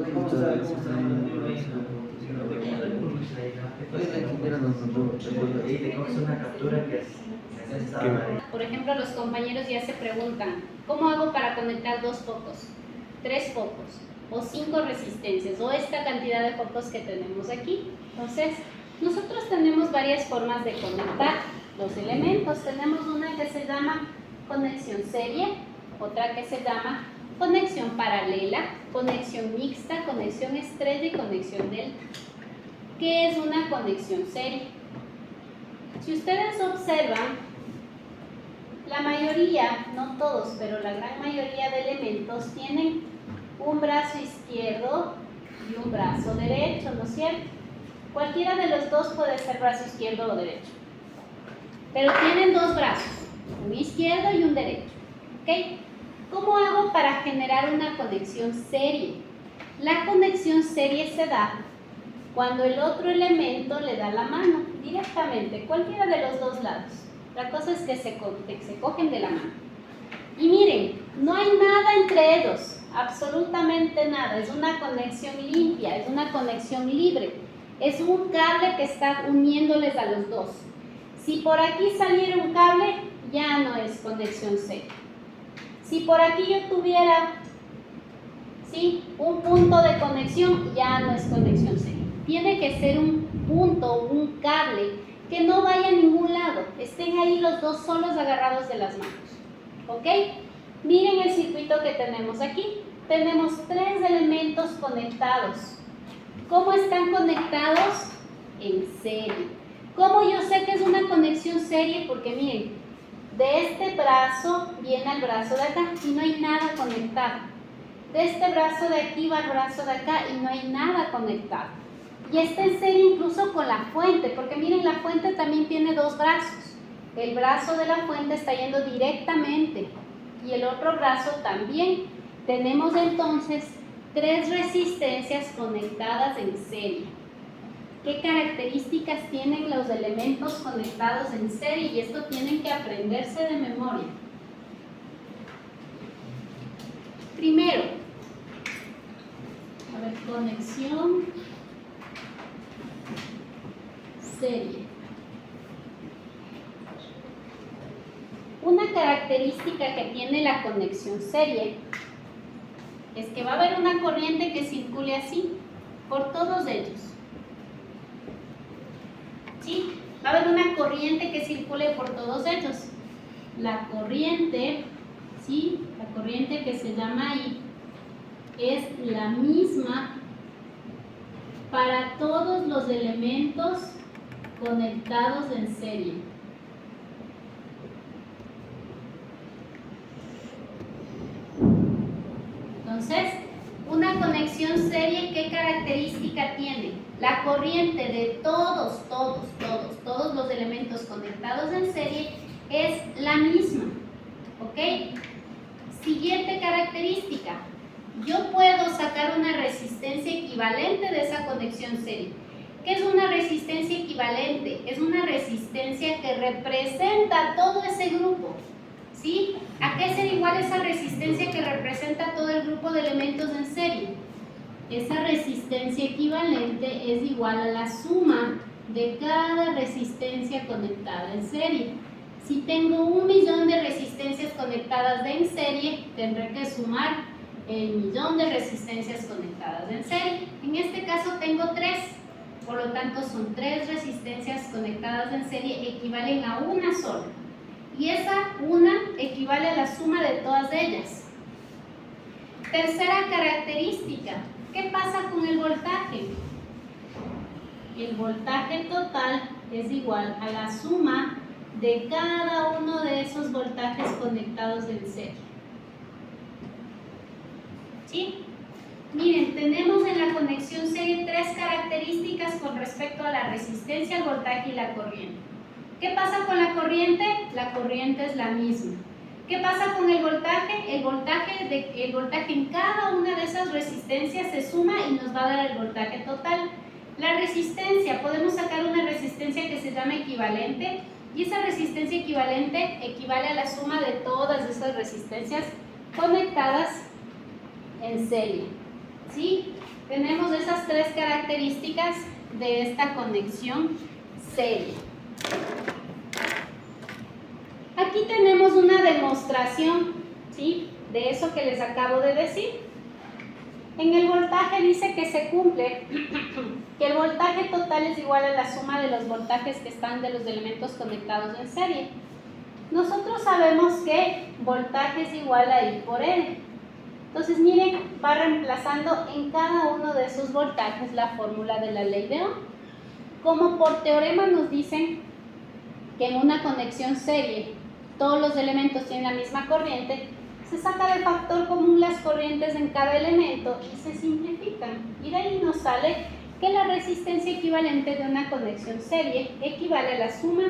Por ejemplo, los compañeros ya se preguntan, ¿cómo hago para conectar 2 focos, 3 focos o 5 resistencias o esta cantidad de focos que tenemos aquí? Entonces, nosotros tenemos varias formas de conectar los elementos. Tenemos una que se llama conexión serie, otra que se llama conexión paralela, conexión mixta, conexión estrella y conexión delta. ¿Qué es una conexión serie? Si ustedes observan, la mayoría, no todos, pero la gran mayoría de elementos tienen un brazo izquierdo y un brazo derecho, ¿no es cierto? Cualquiera de los dos puede ser brazo izquierdo o derecho. Pero tienen dos brazos, un izquierdo y un derecho. ¿Ok? ¿Cómo hago para generar una conexión serie? La conexión serie se da cuando el otro elemento le da la mano directamente, cualquiera de los dos lados. La cosa es que se cogen de la mano. Y miren, no hay nada entre ellos, absolutamente nada. Es una conexión limpia, es una conexión libre. Es un cable que está uniéndoles a los dos. Si por aquí saliera un cable, ya no es conexión serie. Si por aquí yo tuviera, ¿sí?, un punto de conexión, ya no es conexión serie. Tiene que ser un punto, un cable, que no vaya a ningún lado. Estén ahí los dos solos agarrados de las manos. ¿Ok? Miren el circuito que tenemos aquí. Tenemos tres elementos conectados. ¿Cómo están conectados? En serie. ¿Cómo yo sé que es una conexión serie? Porque miren, de este brazo viene al brazo de acá y no hay nada conectado. De este brazo de aquí va al brazo de acá y no hay nada conectado. Y está en serie incluso con la fuente, porque miren, la fuente también tiene dos brazos. El brazo de la fuente está yendo directamente y el otro brazo también. Tenemos entonces tres resistencias conectadas en serie. ¿Qué características tienen los elementos conectados en serie? Y esto tienen que aprenderse de memoria. Primero, a ver, conexión serie. Una característica que tiene la conexión serie es que va a haber una corriente que circule así por todos ellos. ¿Sí? Va a haber una corriente que circule por todos ellos. La corriente, ¿sí?, la corriente que se llama I, es la misma para todos los elementos conectados en serie. Entonces, una conexión serie, ¿qué característica tiene? La corriente de todos los elementos conectados en serie es la misma. ¿Ok? Siguiente característica. Yo puedo sacar una resistencia equivalente de esa conexión serie. ¿Qué es una resistencia equivalente? Es una resistencia que representa todo ese grupo. ¿Sí? ¿A qué ser igual esa resistencia que representa todo el grupo de elementos en serie? Esa resistencia equivalente es igual a la suma de cada resistencia conectada en serie. Si tengo 1.000.000 de resistencias conectadas en serie, tendré que sumar el 1.000.000 de resistencias conectadas en serie. En este caso tengo 3, por lo tanto son 3 resistencias conectadas en serie, equivalen a una sola. Y esa una equivale a la suma de todas ellas. Tercera característica, ¿qué pasa con el voltaje? El voltaje total es igual a la suma de cada uno de esos voltajes conectados en serie. ¿Sí? Miren, tenemos en la conexión serie 3 características con respecto a la resistencia, el voltaje y la corriente. ¿Qué pasa con la corriente? La corriente es la misma. ¿Qué pasa con el voltaje? El voltaje en cada una de esas resistencias se suma y nos va a dar el voltaje total. La resistencia, podemos sacar una resistencia que se llama equivalente, y esa resistencia equivalente equivale a la suma de todas esas resistencias conectadas en serie. ¿Sí? Tenemos esas 3 características de esta conexión serie. Aquí tenemos una demostración, ¿sí?, de eso que les acabo de decir. En el voltaje dice que se cumple, que el voltaje total es igual a la suma de los voltajes que están de los elementos conectados en serie. Nosotros sabemos que voltaje es igual a I por R. Entonces, miren, va reemplazando en cada uno de esos voltajes la fórmula de la ley de Ohm. Como por teorema nos dicen que en una conexión serie todos los elementos tienen la misma corriente, Se saca de factor común las corrientes en cada elemento y se simplifican. Y de ahí nos sale que la resistencia equivalente de una conexión serie equivale a la suma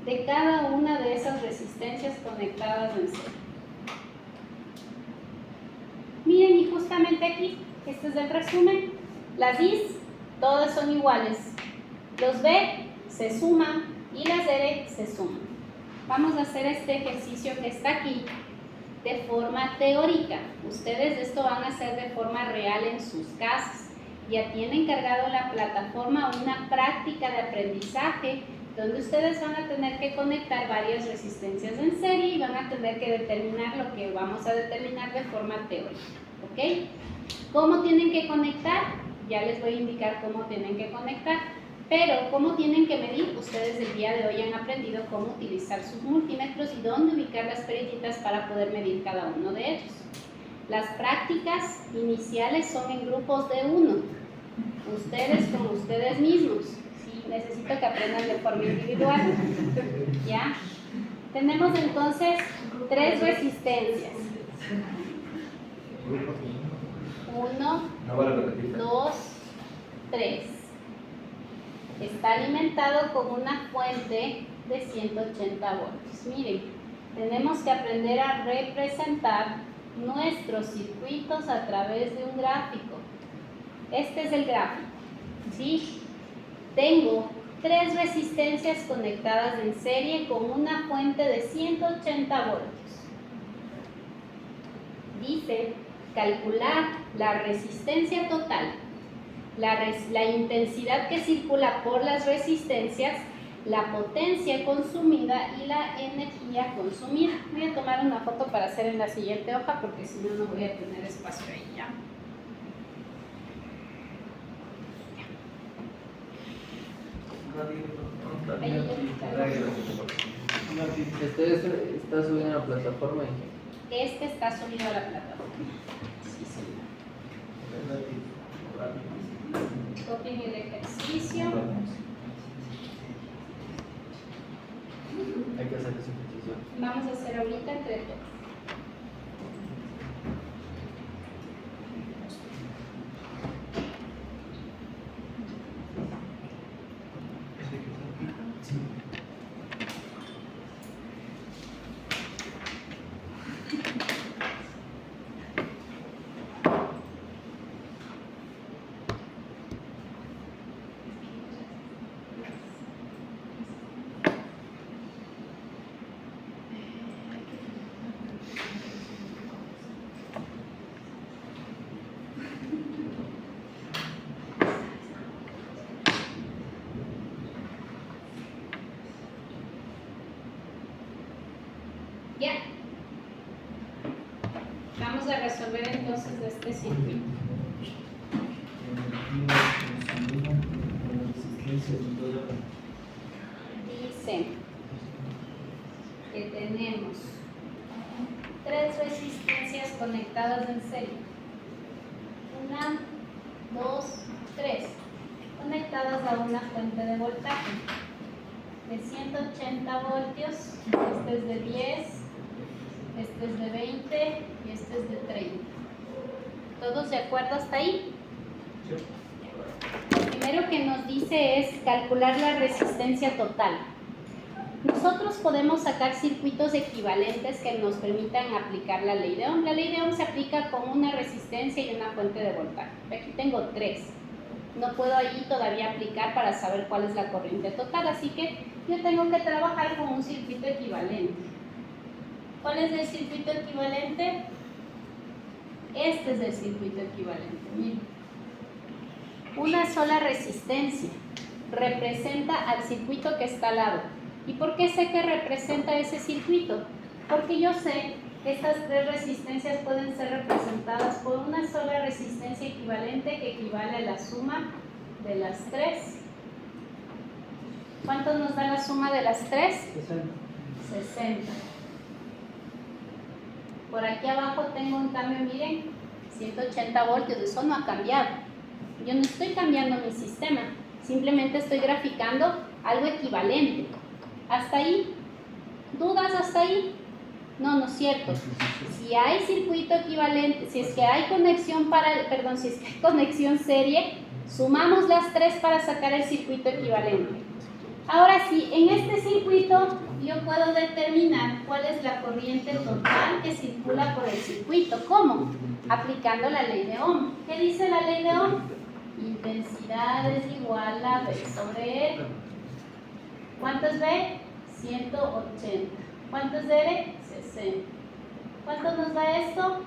de cada una de esas resistencias conectadas en serie. Miren, y justamente aquí, este es el resumen. Las I's, todas son iguales. Los B se suman y las R se suman. Vamos a hacer este ejercicio que está aquí de forma teórica. Ustedes esto van a hacer de forma real en sus casas. Ya tienen cargado la plataforma una práctica de aprendizaje donde ustedes van a tener que conectar varias resistencias en serie y van a tener que determinar lo que vamos a determinar de forma teórica. ¿Ok? ¿Cómo tienen que conectar? Ya les voy a indicar cómo tienen que conectar. Pero, ¿cómo tienen que medir? Ustedes el día de hoy han aprendido cómo utilizar sus multímetros y dónde ubicar las perillitas para poder medir cada uno de ellos. Las prácticas iniciales son en grupos de 1. Ustedes con ustedes mismos. Sí, necesito que aprendan de forma individual. ¿Ya? Tenemos entonces 3 resistencias. 1, 2, 3. Está alimentado con una fuente de 180 voltios. Miren, tenemos que aprender a representar nuestros circuitos a través de un gráfico. Este es el gráfico, ¿sí? Tengo 3 resistencias conectadas en serie con una fuente de 180 voltios. Dice, calcular la resistencia total, la intensidad que circula por las resistencias, la potencia consumida y la energía consumida. Voy a tomar una foto para hacer en la siguiente hoja porque si no, no voy a tener espacio ahí, ¿ya? Está subido a la plataforma. Este está subido a la plataforma. Sí, señor. Copien el ejercicio. Hay que hacer ese ejercicio. Vamos a hacer ahorita entre todos. Ya. Vamos a resolver entonces este circuito. Dice que tenemos 3 resistencias conectadas en serie. 1, 2, 3. Conectadas a una fuente de voltaje de 180 voltios. Este es de 10, este es de 20 y este es de 30. ¿Todos de acuerdo hasta ahí? Lo primero que nos dice es calcular la resistencia total. Nosotros podemos sacar circuitos equivalentes que nos permitan aplicar la ley de Ohm. La ley de Ohm se aplica con una resistencia y una fuente de voltaje. Aquí tengo 3. No puedo ahí todavía aplicar para saber cuál es la corriente total, así que yo tengo que trabajar con un circuito equivalente. ¿Cuál es el circuito equivalente? Este es el circuito equivalente. Miren. Una sola resistencia representa al circuito que está al lado. ¿Y por qué sé que representa ese circuito? Porque yo sé que estas 3 resistencias pueden ser representadas por una sola resistencia equivalente que equivale a la suma de las 3. ¿Cuánto nos da la suma de las 3? 60. Por aquí abajo tengo un cambio, miren, 180 voltios, eso no ha cambiado. Yo no estoy cambiando mi sistema, simplemente estoy graficando algo equivalente. ¿Hasta ahí? ¿Dudas hasta ahí? No, no es cierto. Si hay circuito equivalente, si es que hay conexión si es que hay conexión serie, sumamos las 3 para sacar el circuito equivalente. Ahora sí, en este circuito yo puedo determinar cuál es la corriente total que circula por el circuito. ¿Cómo? Aplicando la ley de Ohm. ¿Qué dice la ley de Ohm? Intensidad es igual a V sobre R. ¿Cuánto es V? 180. ¿Cuánto es R? 60. ¿Cuánto nos da esto?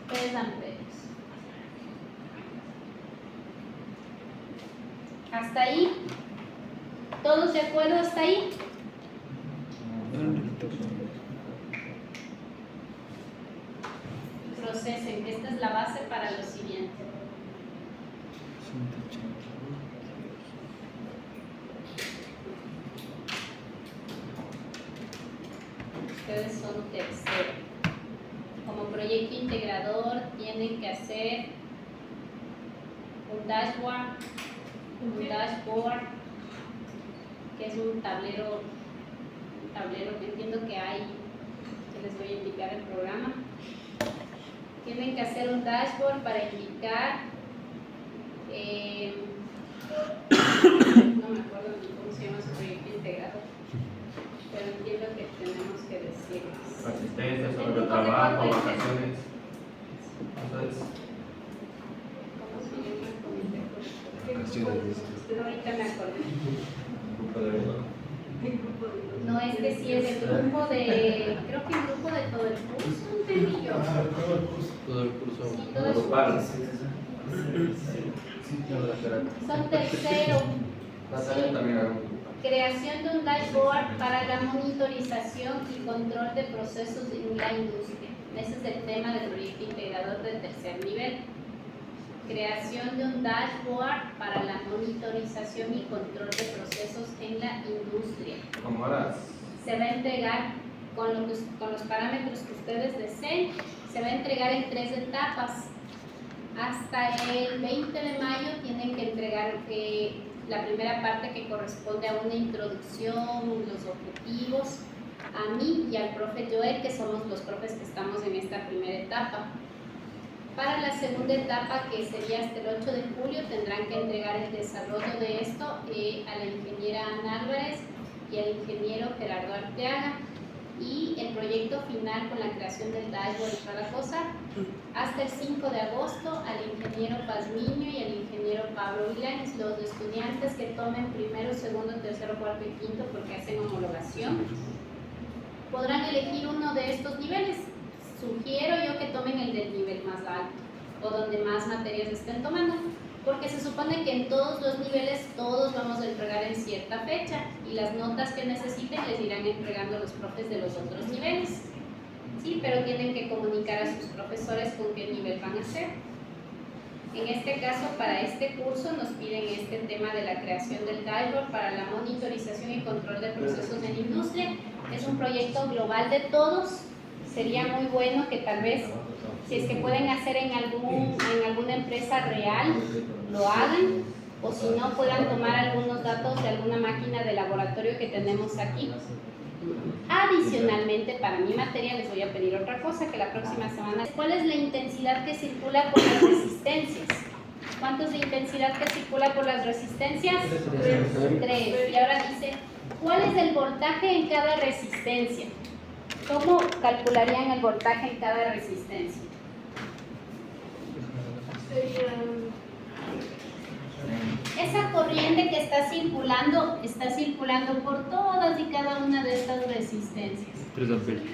3 amperios. ¿Hasta ahí? ¿Todos de acuerdo hasta ahí? Procesen, que esta es la base para lo siguiente. Ustedes son tercero. Como proyecto integrador tienen que hacer un dashboard, que es un tablero que entiendo que hay, que les voy a indicar el programa. Tienen que hacer un dashboard para indicar, no me acuerdo ni cómo se llama su proyecto integrador, pero entiendo que tenemos que decirles. Asistencia sobre el trabajo, vacaciones. ¿Cómo se llama el comité? Ahorita me acordé. No, es que sí es el grupo de, creo que el grupo de todo el curso, entendí yo. Todo el curso. Sí, todo el curso. Son tercero. Sí. Creación de un dashboard para la monitorización y control de procesos en la industria. Ese es el tema del proyecto integrador de tercer nivel. Creación de un dashboard para la monitorización y control de procesos en la industria. ¿Cómo horas? Se va a entregar con los parámetros que ustedes deseen. Se va a entregar en 3 etapas. Hasta el 20 de mayo tienen que entregar la primera parte, que corresponde a una introducción, los objetivos, a mí y al profe Joel, que somos los profes que estamos en esta primera etapa. Para la segunda etapa, que sería hasta el 8 de julio, tendrán que entregar el desarrollo de esto a la ingeniera Ana Álvarez y al ingeniero Gerardo Arteaga, y el proyecto final con la creación del dashboard y toda la cosa hasta el 5 de agosto al ingeniero Pazmiño y al ingeniero Pablo Vilanes. Los estudiantes que tomen primero, segundo, tercero, cuarto y quinto, porque hacen homologación, podrán elegir uno de estos niveles. Sugiero yo que tomen el del nivel más alto o donde más materias estén tomando, porque se supone que en todos los niveles todos vamos a entregar en cierta fecha, y las notas que necesiten les irán entregando los profes de los otros niveles. Sí, pero tienen que comunicar a sus profesores con qué nivel van a hacer. En este caso, para este curso nos piden este tema de la creación del dashboard para la monitorización y control de procesos en industria. Es un proyecto global de todos. Sería muy bueno que tal vez, si es que pueden hacer en alguna empresa real, lo hagan, o si no, puedan tomar algunos datos de alguna máquina de laboratorio que tenemos aquí. Adicionalmente, para mi materia les voy a pedir otra cosa, que la próxima semana, ¿cuál es la intensidad que circula por las resistencias? ¿Cuánto es la intensidad que circula por las resistencias? 3. Y ahora dice, ¿cuál es el voltaje en cada resistencia? ¿Cómo calcularían el voltaje en cada resistencia? Esa corriente que está circulando por todas y cada una de estas resistencias. 3 amperios.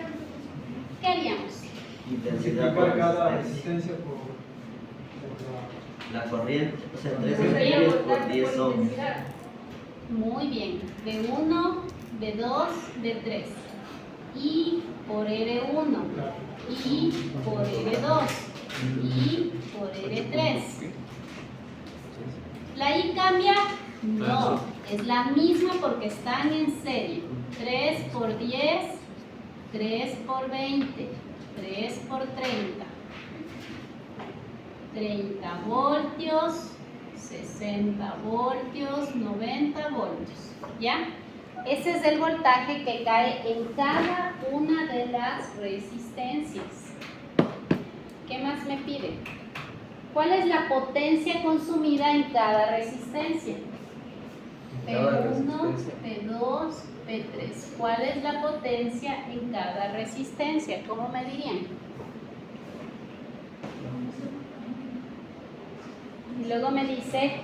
¿Qué haríamos? Intensidad por cada resistencia por la corriente, o sea, 3 amperios por 10 ohms. Muy bien, de 1, de 2, de 3. I por R1, I por R2, I por R3. ¿La I cambia? No, es la misma porque están en serie. 3 por 10, 3 por 20, 3 por 30. 30 voltios, 60 voltios, 90 voltios. ¿Ya? Ese es el voltaje que cae en cada una de las resistencias. ¿Qué más me pide? ¿Cuál es la potencia consumida en cada resistencia? P1, P2, P3. ¿Cuál es la potencia en cada resistencia? ¿Cómo me dirían? Y luego me dice,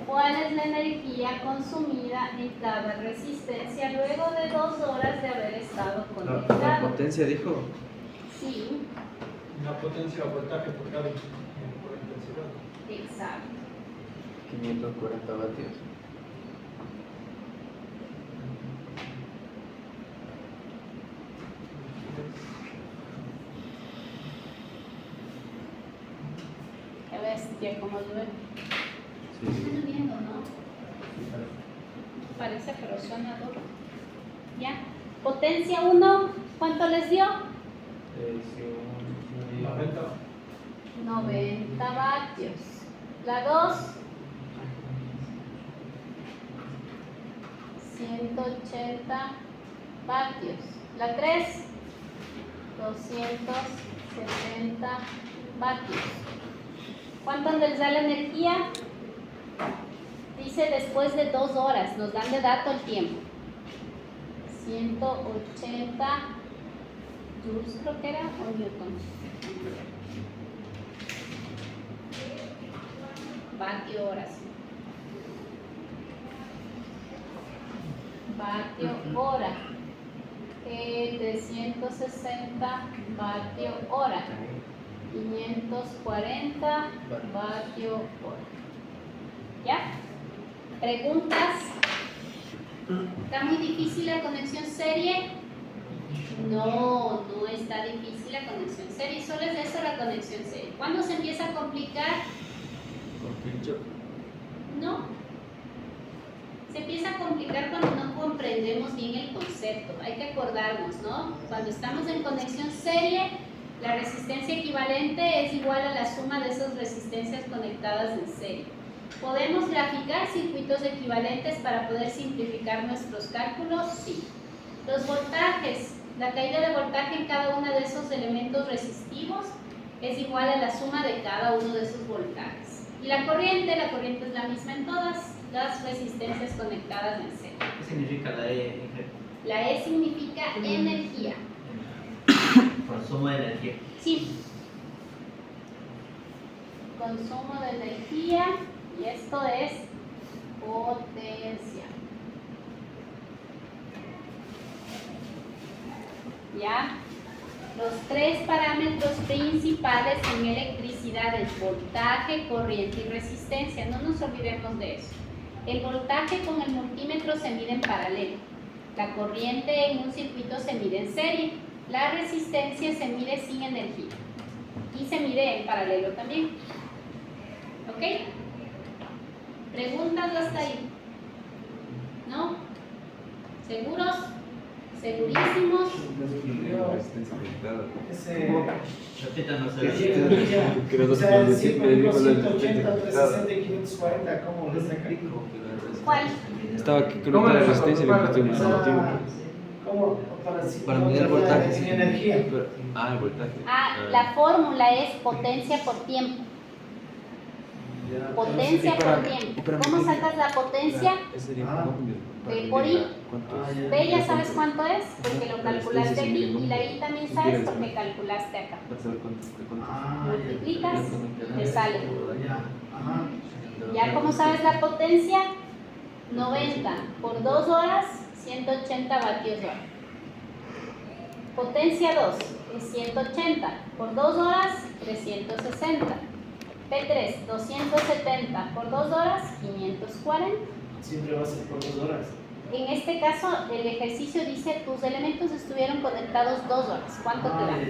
¿cuál es la energía consumida en cada resistencia luego de 2 horas de haber estado La conectado? potencia dijo. Sí, La potencia o voltaje por cada por intensidad. exacto. 540 vatios. Qué bestia, como llueve. Sí. Está lloviendo, ¿no? Parece, pero suena duro. ¿Ya? Potencia 1, ¿cuánto les dio? 90 vatios. La 2, 180 vatios. La 3, 270 vatios. ¿Cuánto les da la energía? Dice después de 2 horas, nos dan de dato el tiempo. 180 joules creo que era, o newton. Vatio horas. Vatio hora. 360 vatio hora. 540 vatio hora. ¿Ya? ¿Preguntas? ¿Está muy difícil la conexión serie? No, no está difícil la conexión serie, solo es eso la conexión serie. ¿Cuándo se empieza a complicar? No. Se empieza a complicar cuando no comprendemos bien el concepto. Hay que acordarnos, ¿no? Cuando estamos en conexión serie, la resistencia equivalente es igual a la suma de esas resistencias conectadas en serie. ¿Podemos graficar circuitos equivalentes para poder simplificar nuestros cálculos? Sí. Los voltajes, la caída de voltaje en cada uno de esos elementos resistivos es igual a la suma de cada uno de esos voltajes. Y la corriente es la misma en todas las resistencias conectadas en serie. ¿Qué significa la E? La E significa energía. Consumo de energía. Sí. Consumo de energía y esto es potencia. ¿Ya? Los 3 parámetros principales en electricidad es voltaje, corriente y resistencia. No nos olvidemos de eso. El voltaje con el multímetro se mide en paralelo. La corriente en un circuito se mide en serie. La resistencia se mide sin energía. Y se mide en paralelo también. ¿Ok? ¿Preguntas hasta ahí? ¿No? ¿Seguros? ¿Segurísimos? Resistencia conectada. Repítanos Que el si energía, Creo que o sea, no si sé, por ejemplo me dijo la 180, resistencia 360 y 540, ¿cómo le saca? ¿Cuál? Estaba que conectada la resistencia y le puse un multímetro. ¿Cómo? Para medir el voltaje, Sin sí. energía. Pero- el voltaje. La fórmula es potencia por tiempo. Potencia por tiempo. ¿Cómo sacas la potencia? Ese sería De por I. ¿Cuánto es? B ya sabes cuánto es, porque lo calculaste aquí, y la I también sabes porque calculaste acá. Para saber cuánto Multiplicas, te sale. Ajá. ¿Ya cómo sabes la potencia? 90 por 2 horas, 180 vatios hora. Potencia 2 es 180 por 2 horas, 360. P3, 270 por 2 horas, 540. Siempre va a ser por 2 horas. En este caso, el ejercicio dice tus elementos estuvieron conectados 2 horas. ¿Cuánto te dan?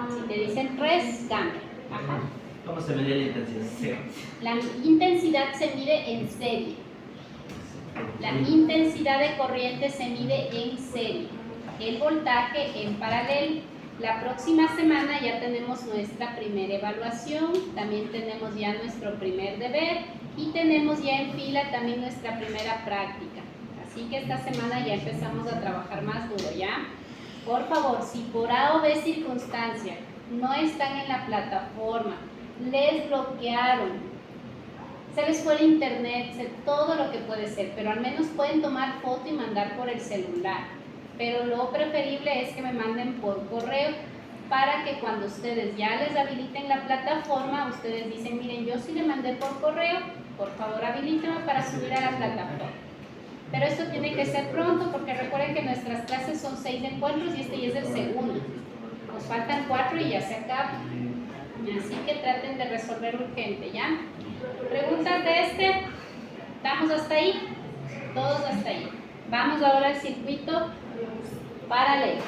Si te dicen 3, cambia. Ajá. ¿Cómo se mide la intensidad? La intensidad se mide en serie. La intensidad de corriente se mide en serie. El voltaje en paralelo. La próxima semana ya tenemos nuestra primera evaluación, también tenemos ya nuestro primer deber y tenemos ya en fila también nuestra primera práctica. Así que esta semana ya empezamos a trabajar más duro, ¿ya? Por favor, si por A o B circunstancia no están en la plataforma, les bloquearon, se les fue el internet, todo lo que puede ser, pero al menos pueden tomar foto y mandar por el celular. Pero lo preferible es que me manden por correo para que cuando ustedes ya les habiliten la plataforma, ustedes dicen, miren, yo sí le mandé por correo, por favor habilíteme para subir a la plataforma. Pero esto tiene que ser pronto porque recuerden que nuestras clases son 6 encuentros y este ya es el segundo. Nos faltan 4 y ya se acaba. Así que traten de resolver urgente, ¿ya? ¿Preguntas de este? ¿Estamos hasta ahí? Todos hasta ahí. Vamos ahora al circuito paralelo.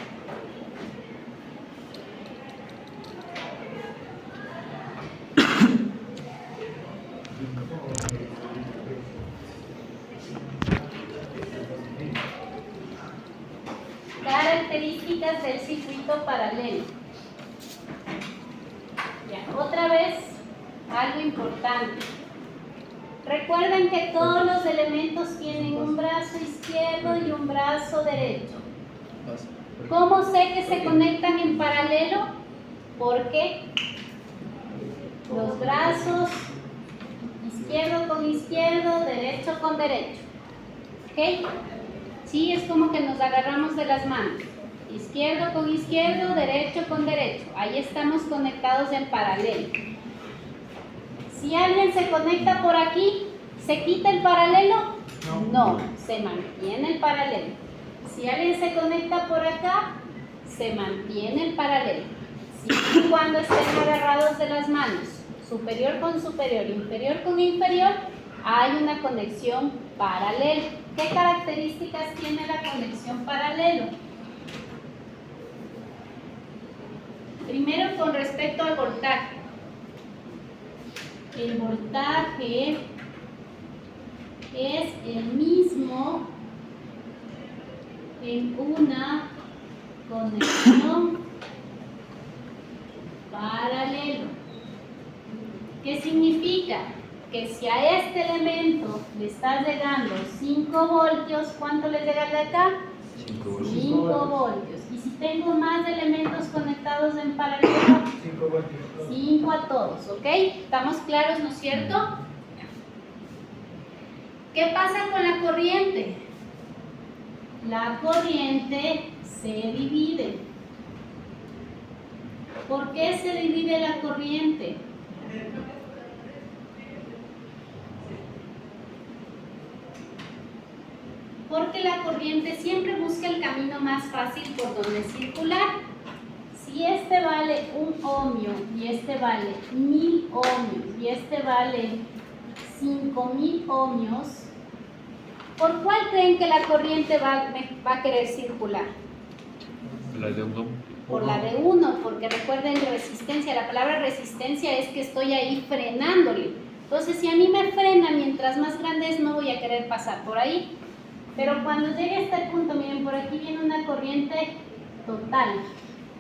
Características del circuito paralelo. Ya, otra vez, algo importante. Recuerden que todos los elementos tienen un brazo izquierdo y un brazo derecho. ¿Cómo sé que se conectan en paralelo? Porque los brazos izquierdo con izquierdo, derecho con derecho. ¿Ok? Sí, es como que nos agarramos de las manos. Izquierdo con izquierdo, derecho con derecho. Ahí estamos conectados en paralelo. Si alguien se conecta por aquí, ¿se quita el paralelo? No, se mantiene el paralelo. Si alguien se conecta por acá, se mantiene el paralelo. Siempre y cuando estén agarrados de las manos, superior con superior, inferior con inferior, hay una conexión paralela. ¿Qué características tiene la conexión paralelo? Primero, con respecto al voltaje. El voltaje es el mismo en una conexión paralelo. ¿Qué significa? Que si a este elemento le está llegando 5 voltios, ¿cuánto le llega de acá? 5 voltios. Y si tengo más elementos conectados en paralelo, 5 a todos, ¿ok? ¿Estamos claros, no es cierto? ¿Qué pasa con la corriente? La corriente se divide. ¿Por qué se divide la corriente? Porque la corriente siempre busca el camino más fácil por donde circular. Si este vale 1 ohmio y este vale 1000 ohmios y este vale 5000 ohmios, ¿por cuál creen que la corriente va a querer circular? La de 1. Por la de 1, porque recuerden resistencia. La palabra resistencia es que estoy ahí frenándole. Entonces, si a mí me frena, mientras más grande es, no voy a querer pasar por ahí. Pero cuando llegue a este punto, miren, por aquí viene una corriente total.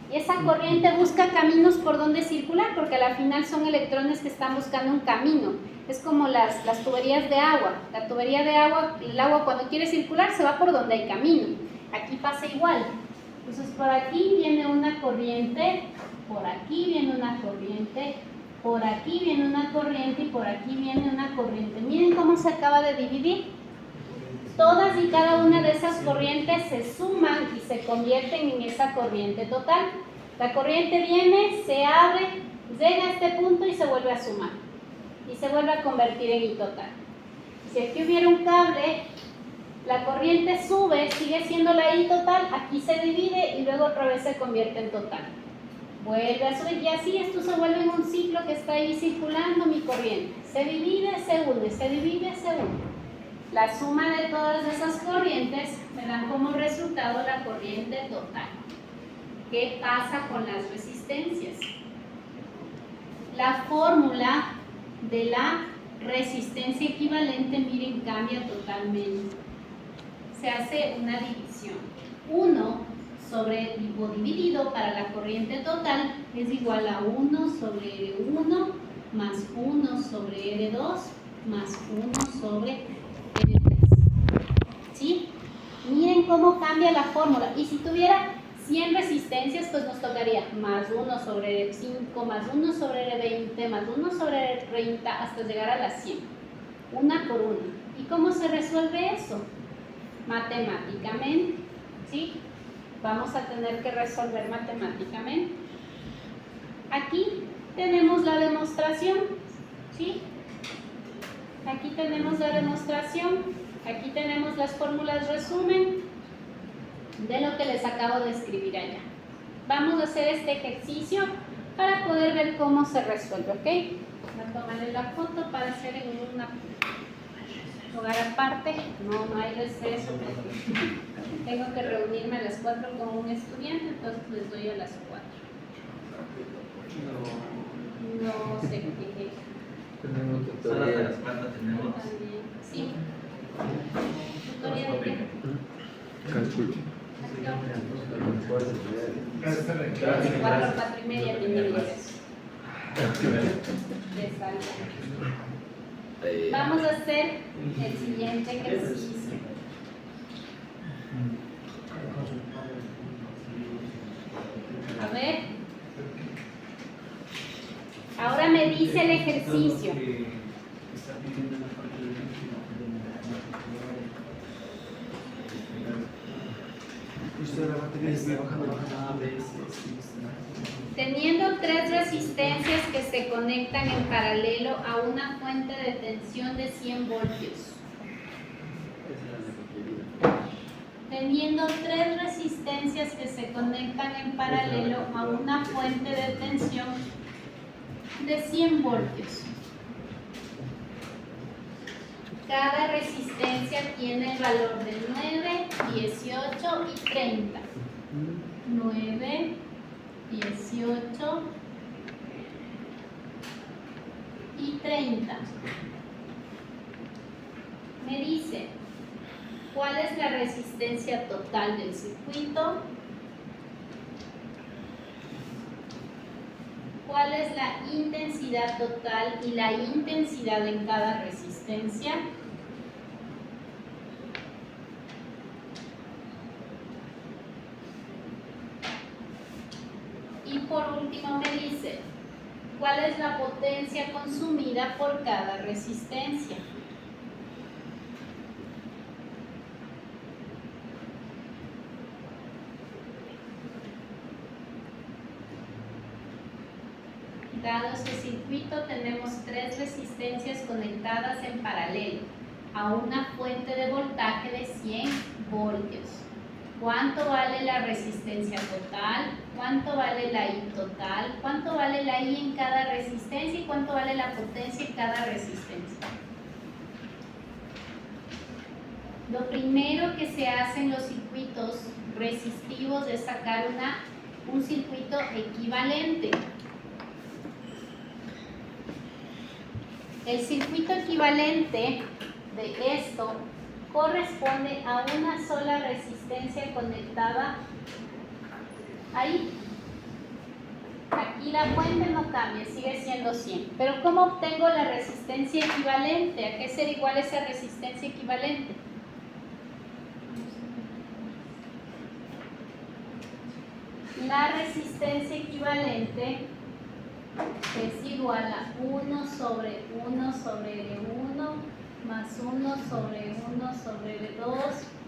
Y esa corriente busca caminos por donde circular, porque al final son electrones que están buscando un camino. Es como las tuberías de agua. La tubería de agua, el agua cuando quiere circular se va por donde hay camino. Aquí pasa igual. Entonces por aquí viene una corriente, por aquí viene una corriente, por aquí viene una corriente y por aquí viene una corriente. Miren cómo se acaba de dividir. Todas y cada una de esas corrientes se suman y se convierten en esa corriente total. La corriente viene, se abre, llega a este punto y se vuelve a sumar. Y se vuelve a convertir en I total. Si aquí hubiera un cable, la corriente sube, sigue siendo la I total, aquí se divide y luego otra vez se convierte en total. Vuelve a subir y así esto se vuelve en un ciclo que está ahí circulando mi corriente. Se divide, se une, se divide, se une. La suma de todas esas corrientes me dan como resultado la corriente total. ¿Qué pasa con las resistencias? La fórmula de la resistencia equivalente, miren, cambia totalmente. Se hace una división. 1 sobre o dividido para la corriente total es igual a 1 sobre R1 más 1 sobre R2 más 1 sobre R3. ¿Sí? miren cómo cambia la fórmula. Y si tuviera 100 resistencias, pues nos tocaría más 1 sobre 5, más 1 sobre 20, más 1 sobre 30, hasta llegar a las 100. Una por una. ¿Y cómo se resuelve eso? Matemáticamente, ¿sí? Vamos a tener que resolver matemáticamente. Aquí tenemos la demostración, ¿sí? Aquí tenemos la demostración, aquí tenemos las fórmulas resumen de lo que les acabo de escribir allá. Vamos a hacer este ejercicio para poder ver cómo se resuelve, ¿ok? Voy a tomarle la foto para hacer en un lugar aparte. No hay receso porque tengo que reunirme a las 4 con un estudiante, entonces les doy a las 4. No sé qué. Tenemos Solo hasta tutorial. las 4 tenemos. También. Sí. ¿Tutorial de qué? Cálculo. Gracias. 4, 4 y media tiene 10. De salida. Vamos a hacer el siguiente ejercicio. A ver. Ahora me dice el ejercicio. Teniendo 3 resistencias que se conectan en paralelo a una fuente de tensión de 100 voltios. Teniendo 3 resistencias que se conectan en paralelo a una fuente de tensión de 100 voltios. Cada resistencia tiene el valor de 9, 18 y 30. 9, 18 y 30. Me dice, ¿cuál es la resistencia total del circuito? ¿Cuál es la intensidad total y la intensidad en cada resistencia? Y por último me dice, ¿cuál es la potencia consumida por cada resistencia? Dado este circuito, tenemos 3 resistencias conectadas en paralelo a una fuente de voltaje de 100 voltios. ¿Cuánto vale la resistencia total? ¿Cuánto vale la I total? ¿Cuánto vale la I en cada resistencia? ¿Y cuánto vale la potencia en cada resistencia? Lo primero que se hace en los circuitos resistivos es sacar un circuito equivalente. El circuito equivalente de esto corresponde a una sola resistencia conectada ahí. Aquí la fuente no cambia, sigue siendo 100. Pero ¿cómo obtengo la resistencia equivalente? ¿A qué ser igual esa resistencia equivalente? La resistencia equivalente es igual a 1 sobre 1 sobre 1 más 1 sobre 1 sobre 2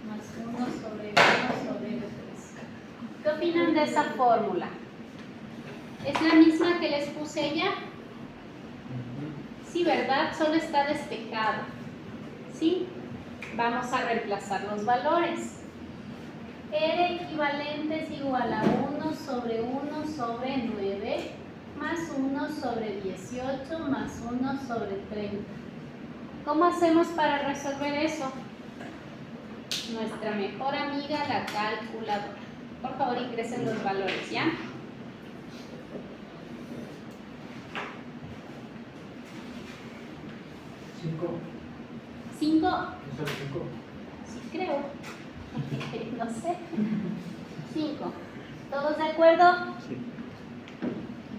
más 1 sobre 1 sobre 3. ¿Qué opinan de esa fórmula? ¿Es la misma que les puse ya? Sí, ¿verdad? Solo está despejada. ¿Sí? Vamos a reemplazar los valores. R equivalente es igual a 1 sobre 1 sobre 9 más 1 sobre 18 más 1 sobre 30. ¿Cómo hacemos para resolver eso? Nuestra mejor amiga, la calculadora. Por favor, ingresen los valores, ¿ya? 5. Sí, creo. No sé. 5. ¿Todos de acuerdo? Sí.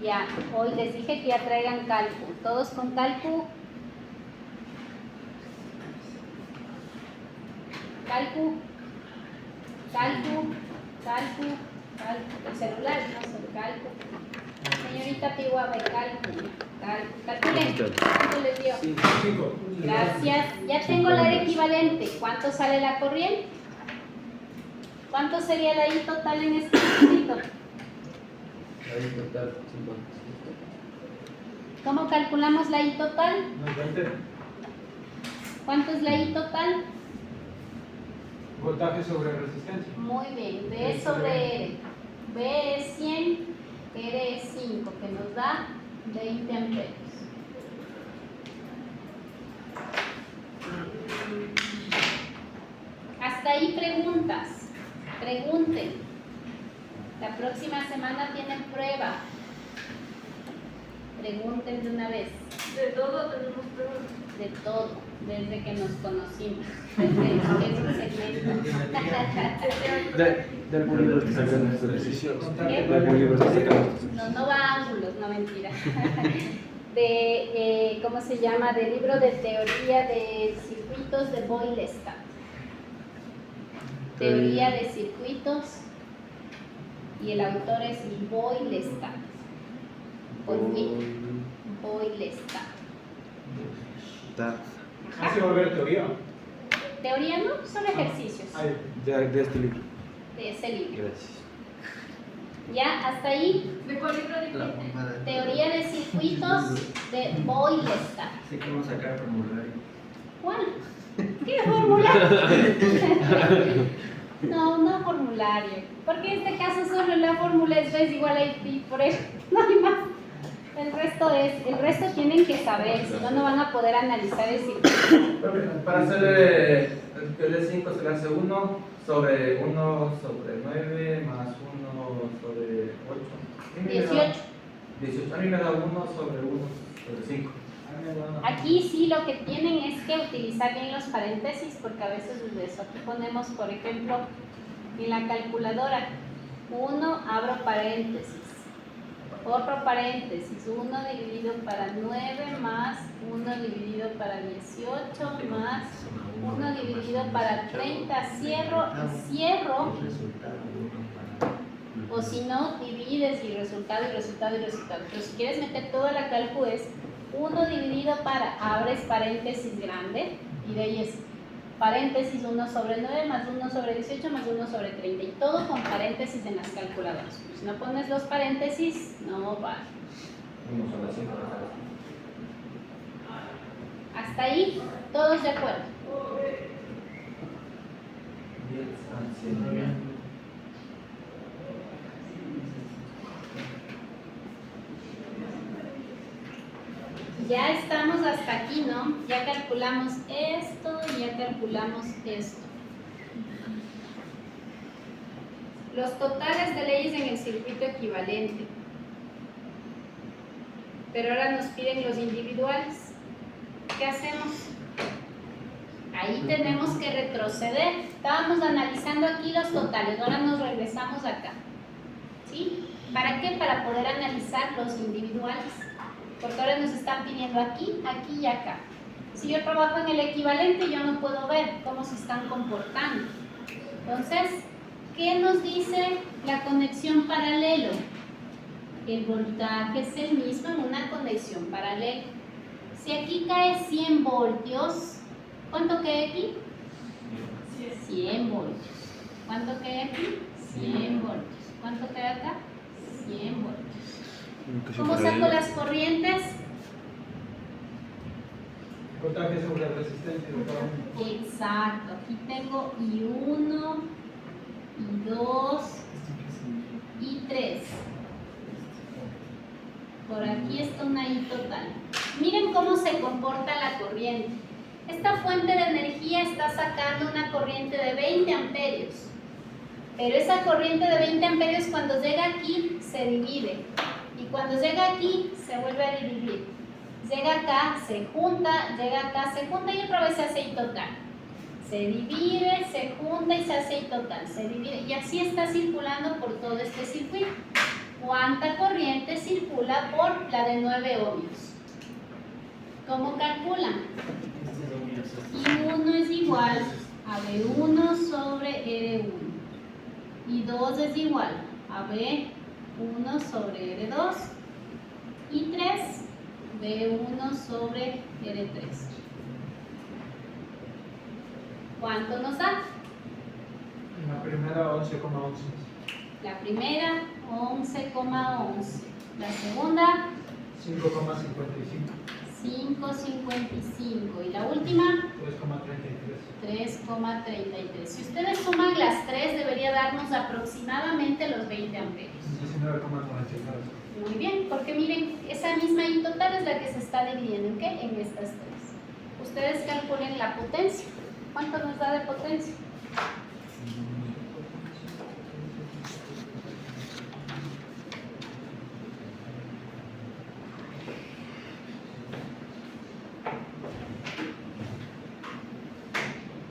Ya, hoy les dije que ya traigan cálculo. ¿Todos con cálculo? ¿Cálculo? el celular, no sobre cálculo. Señorita Pihuahua, cálculo. Calculen, ¿cuánto les dio? 5. Gracias. Ya tengo la área equivalente. ¿Cuánto sale la corriente? ¿Cuánto sería la I total en este circuito? Ahí total, 50. ¿Cómo calculamos la I total? 20. ¿Cuánto es la I total? Voltaje sobre resistencia. Muy bien, V sobre R. V es 100, R es 5, que nos da 20 amperios. Hasta ahí preguntas. Pregunten. La próxima semana tienen prueba. Pregunten de una vez. De todo tenemos pruebas. De todo, desde que nos conocimos. Desde que es un segmento. De algún libro que sacan nuestras decisiones. ¿Qué? De algún libro que sacan nuestras decisiones. No va a ángulos, no mentira. De, ¿cómo se llama? Del libro de teoría de circuitos de Boylestad. Teoría de circuitos. Y el autor es Boylestad. Con I. Boylestad. Hace volver teoría. Teoría no, son ejercicios Ahí. De este libro. de ese libro. Gracias. Ya, hasta ahí. ¿De cuál libro dijiste? Teoría de circuitos de Boylestad. Sé cómo sacar formulario. ¿Cuál? ¿Qué formulario? No formulario. Porque en este caso solo la fórmula es B igual a I, por eso no hay más. El resto tienen que saber, si no, no van a poder analizar el circuito. Para hacer el 5 se le hace 1 sobre 9 más 1 sobre 8. 18. 18. A mí me da 1 sobre 1 sobre 5. Aquí sí lo que tienen es que utilizar bien los paréntesis, porque a veces de eso. Aquí ponemos, por ejemplo, en la calculadora, 1, abro paréntesis. Otro paréntesis, 1 dividido para 9 más 1 dividido para 18 más 1 dividido para 30, cierro y cierro, o si no, divides y resultado y resultado y resultado. Pero si quieres meter toda la cálculo es 1 dividido para, abres paréntesis grande y de ahí es paréntesis 1 sobre 9 más 1 sobre 18 más 1 sobre 30 y todo con paréntesis en las calculadoras. Si no pones los paréntesis, no va. 1 sobre 5. Hasta ahí, todos de acuerdo. 10 al 100. Ya estamos hasta aquí, ¿no? Ya calculamos esto y ya calculamos esto. Los totales de leyes en el circuito equivalente. Pero ahora nos piden los individuales. ¿Qué hacemos? Ahí tenemos que retroceder. Estábamos analizando aquí los totales, ahora nos regresamos acá. ¿Sí? ¿Para qué? Para poder analizar los individuales. Porque ahora nos están pidiendo aquí, aquí y acá. Si yo trabajo en el equivalente, yo no puedo ver cómo se están comportando. Entonces, ¿qué nos dice la conexión paralelo? El voltaje es el mismo en una conexión paralela. Si aquí cae 100 voltios, ¿cuánto cae aquí? 100 voltios. ¿Cuánto cae aquí? 100 voltios. ¿Cuánto cae acá? 100 voltios. ¿Cómo saco las corrientes? Voltaje sobre resistencia de cada uno. Exacto. Aquí tengo I1, I2, I3. Por aquí está una I total. Miren cómo se comporta la corriente. Esta fuente de energía está sacando una corriente de 20 amperios. Pero esa corriente de 20 amperios cuando llega aquí se divide. Y cuando llega aquí se vuelve a dividir. Llega acá, se junta, llega acá, se junta y otra vez se hace I total. Se divide, se junta y se hace I total. Se divide y así está circulando por todo este circuito. ¿Cuánta corriente circula por la de 9 ohmios? ¿Cómo calculan? I1 es igual a V1 sobre R1. Y 2 es igual a B1 sobre R2 y 3 B1 sobre R3. ¿Cuánto nos da? La primera 11,11. La primera 11,11. La segunda 5,55. 5,55. Y la última 3,33. 3,33. Si ustedes suman las 3, debería darnos aproximadamente los 20 amperios. 19,99. Muy bien, porque miren, esa misma I total es la que se está dividiendo en ¿qué? En estas 3. Ustedes calculen la potencia. ¿Cuánto nos da de potencia?